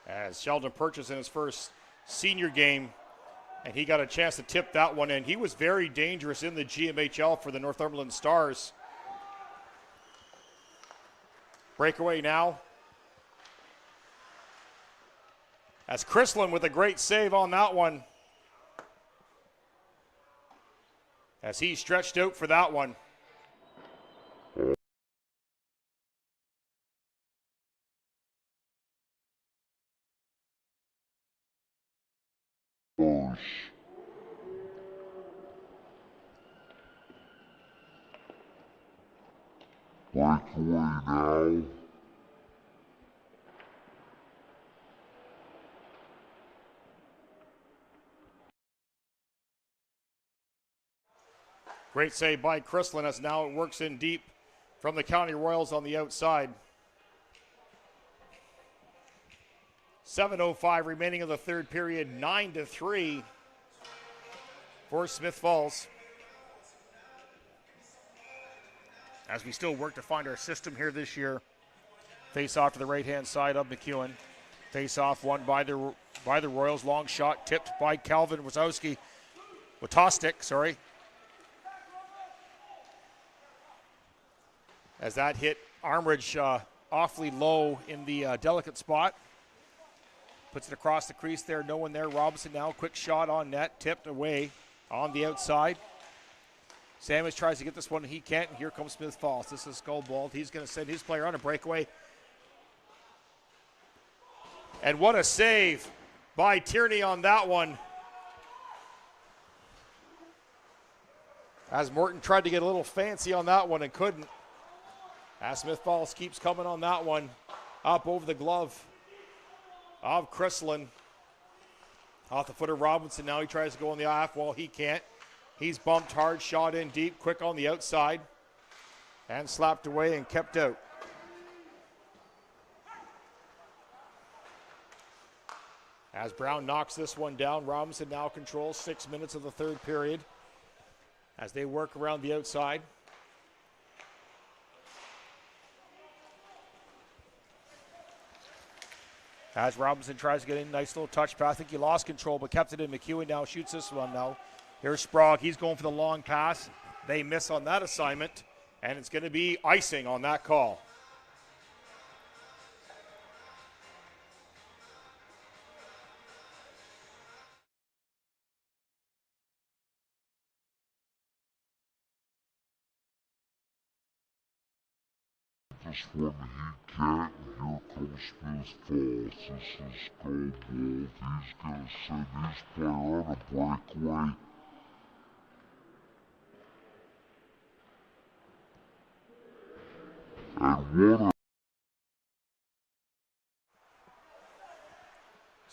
A: As Sheldon Purchase in his first senior game, and he got a chance to tip that one in. He was very dangerous in the GMHL for the Northumberland Stars. Breakaway now. As Chrislin with a great save on that one. As he stretched out for that one.
E: Breakaway now.
A: Great save by Chrislin as now it works in deep from the County Royals on the outside. 7:05 remaining of the third period, 9-3 for Smiths Falls. As we still work to find our system here this year. Face off to the right-hand side of McEwen. Face off won by the Royals. Long shot tipped by Calvin Wazowski. Watostik, sorry. As that hit Armridge awfully low in the delicate spot. Puts it across the crease there, no one there. Robinson now, quick shot on net, tipped away on the outside. Samus tries to get this one, he can't, and here comes Smiths Falls. This is Goldwald. He's going to send his player on a breakaway. And what a save by Tierney on that one. As Morton tried to get a little fancy on that one and couldn't. As Smiths Falls keeps coming on that one, up over the glove of Chrislin. Off the foot of Robinson, now he tries to go on the half wall, he can't. He's bumped hard, shot in deep, quick on the outside, and slapped away and kept out. As Brown knocks this one down, Robinson now controls 6 minutes of the third period as they work around the outside. As Robinson tries to get in, nice little touch pass. I think he lost control, but kept it in. McEwen now shoots this one now. Here's Sprague. He's going for the long pass. They miss on that assignment, and it's going to be icing on that call.
E: This one he can't, and here comes Smiths Falls. This is Goldwald. He's going to send his player on a breakaway. And what a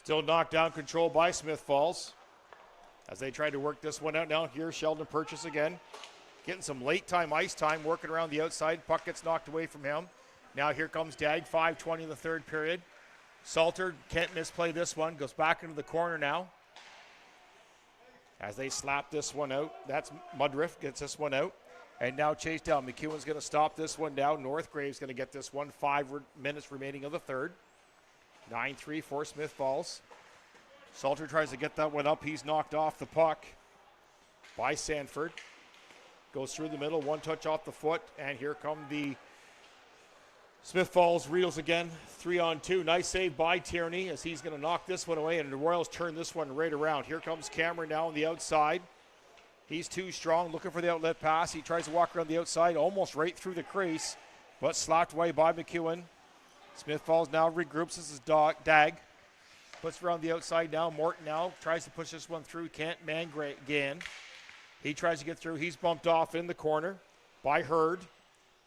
A: Still knocked down control by Smiths Falls as they try to work this one out. Now here's Sheldon Purchase again. Getting some late time ice time, working around the outside. Puck gets knocked away from him. Now here comes Dag, 5:20 in the third period. Salter can't misplay this one, goes back into the corner now. As they slap this one out, that's Mudriff, gets this one out. And now chase down. McEwen's going to stop this one down. Northgrave's going to get this one. 5 minutes remaining of the third. 9-3 for Smith Falls. Salter tries to get that one up. He's knocked off the puck by Sanford. Goes through the middle. One touch off the foot. And here come the Smith Falls Rideaus again. 3-on-2. Nice save by Tierney as he's going to knock this one away. And the Royals turn this one right around. Here comes Cameron now on the outside. He's too strong, looking for the outlet pass. He tries to walk around the outside, almost right through the crease, but slapped away by McEwen. Smith Falls now regroups. This is Dag. Puts around the outside now. Morton now tries to push this one through. Can't. Mangan. He tries to get through. He's bumped off in the corner by Hurd.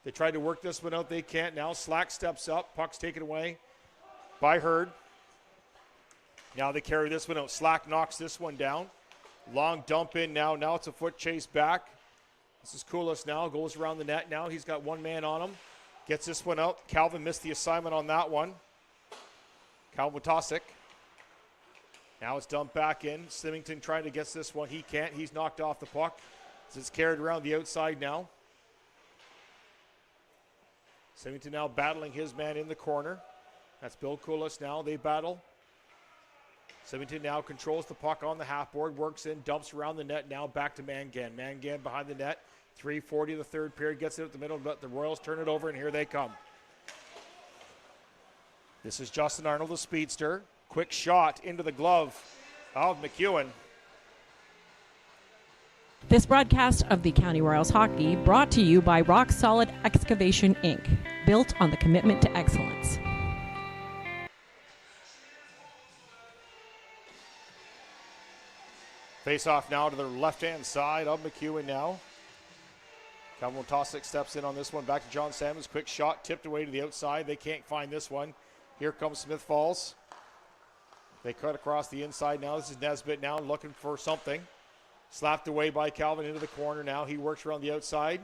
A: They tried to work this one out. They can't now. Slack steps up. Puck's taken away by Hurd. Now they carry this one out. Slack knocks this one down. Long dump in now. Now it's a foot chase back. This is Koulis now. Goes around the net now. He's got one man on him. Gets this one out. Calvin missed the assignment on that one. Calvin Tosic. Now it's dumped back in. Symington trying to get this one. He can't. He's knocked off the puck. It's carried around the outside now. Symington now battling his man in the corner. That's Bill Koulis now. They battle. Symington now controls the puck on the half board, works in, dumps around the net, now back to Mangan. Mangan behind the net, 3:40 of the third period, gets it at the middle, but the Royals turn it over, and here they come. This is Justin Arnold, the speedster. Quick shot into the glove of McEwen.
C: This broadcast of the County Royals hockey brought to you by Rock Solid Excavation Inc., built on the commitment to excellence.
A: Face off now to the left-hand side of McEwen now. Calvin Tosic steps in on this one. Back to John Sammons. Quick shot tipped away to the outside. They can't find this one. Here comes Smith Falls. They cut across the inside now. This is Nesbitt now looking for something. Slapped away by Calvin into the corner now. He works around the outside.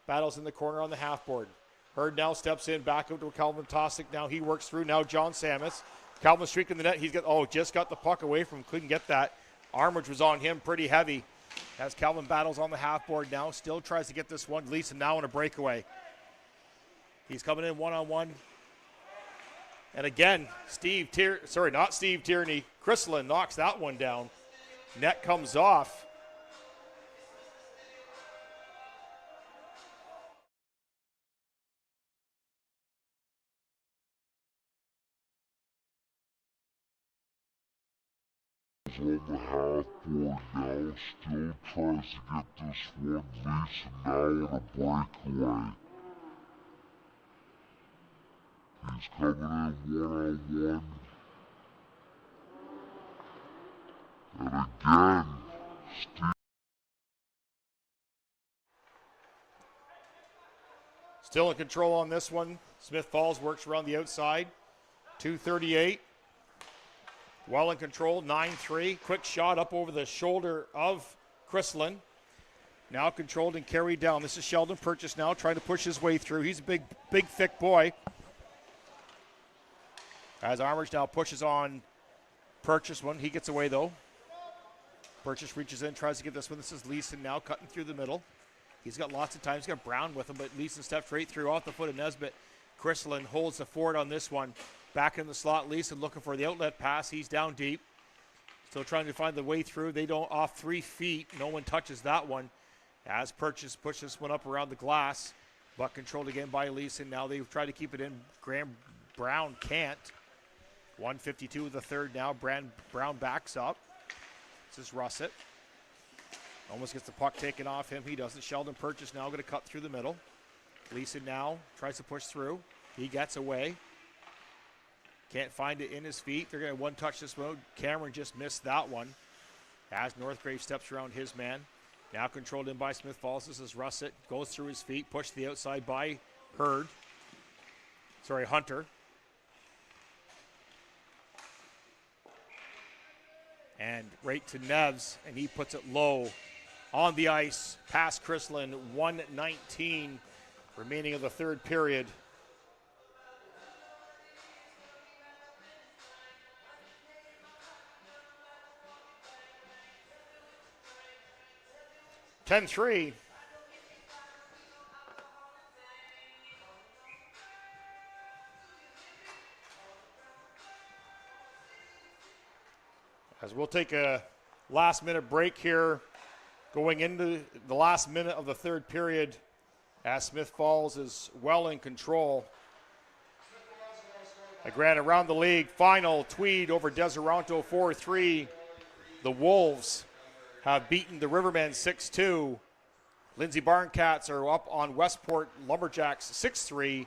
A: Battles in the corner on the half board. Hurd now steps in back up to Calvin Tosic. Now he works through. Now John Sammons. Calvin streaking the net. He's got, just got the puck away from him. Couldn't get that. Armage was on him pretty heavy as Calvin battles on the half board now. Still tries to get this one. Leeson now in a breakaway. He's coming in one-on-one. And again, not Steve Tierney. Chrislin knocks that one down. Net comes off.
E: On the half board now, still tries to get this one. Leeson now on a breakaway. He's coming in one-on-one. And again, Steve.
A: Still in control on this one. Smith Falls works around the outside. 2:38. Well in control, 9-3. Quick shot up over the shoulder of Chrislin. Now controlled and carried down. This is Sheldon Purchase now trying to push his way through. He's a big, thick boy. As Armage now pushes on Purchase one. He gets away though. Purchase reaches in, tries to get this one. This is Leeson now cutting through the middle. He's got lots of time. He's got Brown with him, but Leeson steps right through off the foot of Nesbitt. Chrislin holds the fort on this one. Back in the slot, Leeson looking for the outlet pass. He's down deep. Still trying to find the way through. They don't off 3 feet. No one touches that one. As Purchase pushes this one up around the glass, but controlled again by Leeson. Now they've tried to keep it in. Graham Brown can't. 1:52 of the third now. Brown backs up. This is Russet. Almost gets the puck taken off him. He doesn't. Sheldon Purchase now going to cut through the middle. Leeson now tries to push through. He gets away. Can't find it in his feet. They're going to one-touch this one. Cameron just missed that one. As Northgrave steps around his man. Now controlled in by Smith Falls. This is Russet. Goes through his feet. Pushed to the outside by Hunter. And right to Neves. And he puts it low on the ice. Past Chrislin. 1:19 remaining of the third period. As we'll take a last-minute break here, going into the last minute of the third period, as Smith Falls is well in control. Again, around the league, final Tweed over Deseronto 4-3. The Wolves have beaten the Rivermen 6-2. Lindsay Barncats are up on Westport Lumberjacks 6-3.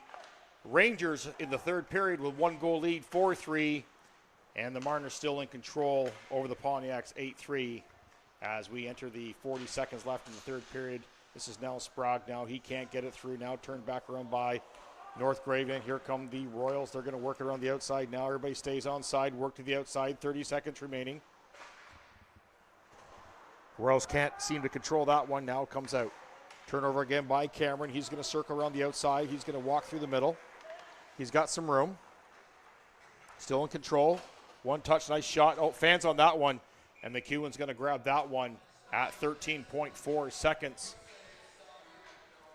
A: Rangers in the third period with 1-goal lead 4-3. And the Mariners still in control over the Pontiacs 8-3 as we enter the 40 seconds left in the third period. This is now Sprague. Now he can't get it through. Now turned back around by North Graven. Here come the Royals. They're going to work it around the outside now. Everybody stays on side. Work to the outside. 30 seconds remaining. Royals can't seem to control that one. Now it comes out. Turnover again by Cameron. He's going to circle around the outside. He's going to walk through the middle. He's got some room. Still in control. One touch, nice shot. Oh, fans on that one. And McEwen's going to grab that one at 13.4 seconds.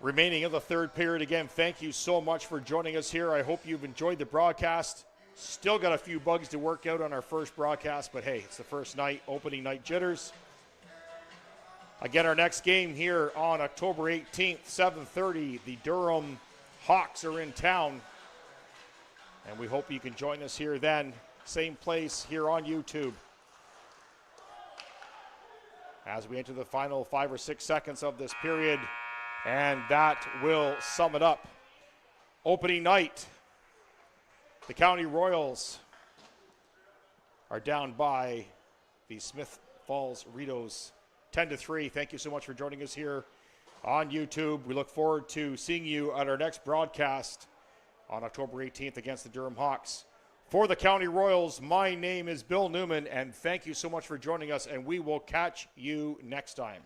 A: Remaining of the third period. Again, thank you so much for joining us here. I hope you've enjoyed the broadcast. Still got a few bugs to work out on our first broadcast, but hey, it's the first night, opening night jitters. Again, our next game here on October 18th, 7:30. The Durham Hawks are in town. And we hope you can join us here then. Same place here on YouTube. As we enter the final 5 or 6 seconds of this period, and that will sum it up. Opening night, the County Royals are down by the Smiths Falls Rideaus 10-3. Thank you so much for joining us here on YouTube. We look forward to seeing you at our next broadcast on October 18th against the Durham Hawks. For the County Royals, my name is Bill Newman, and thank you so much for joining us, and we will catch you next time.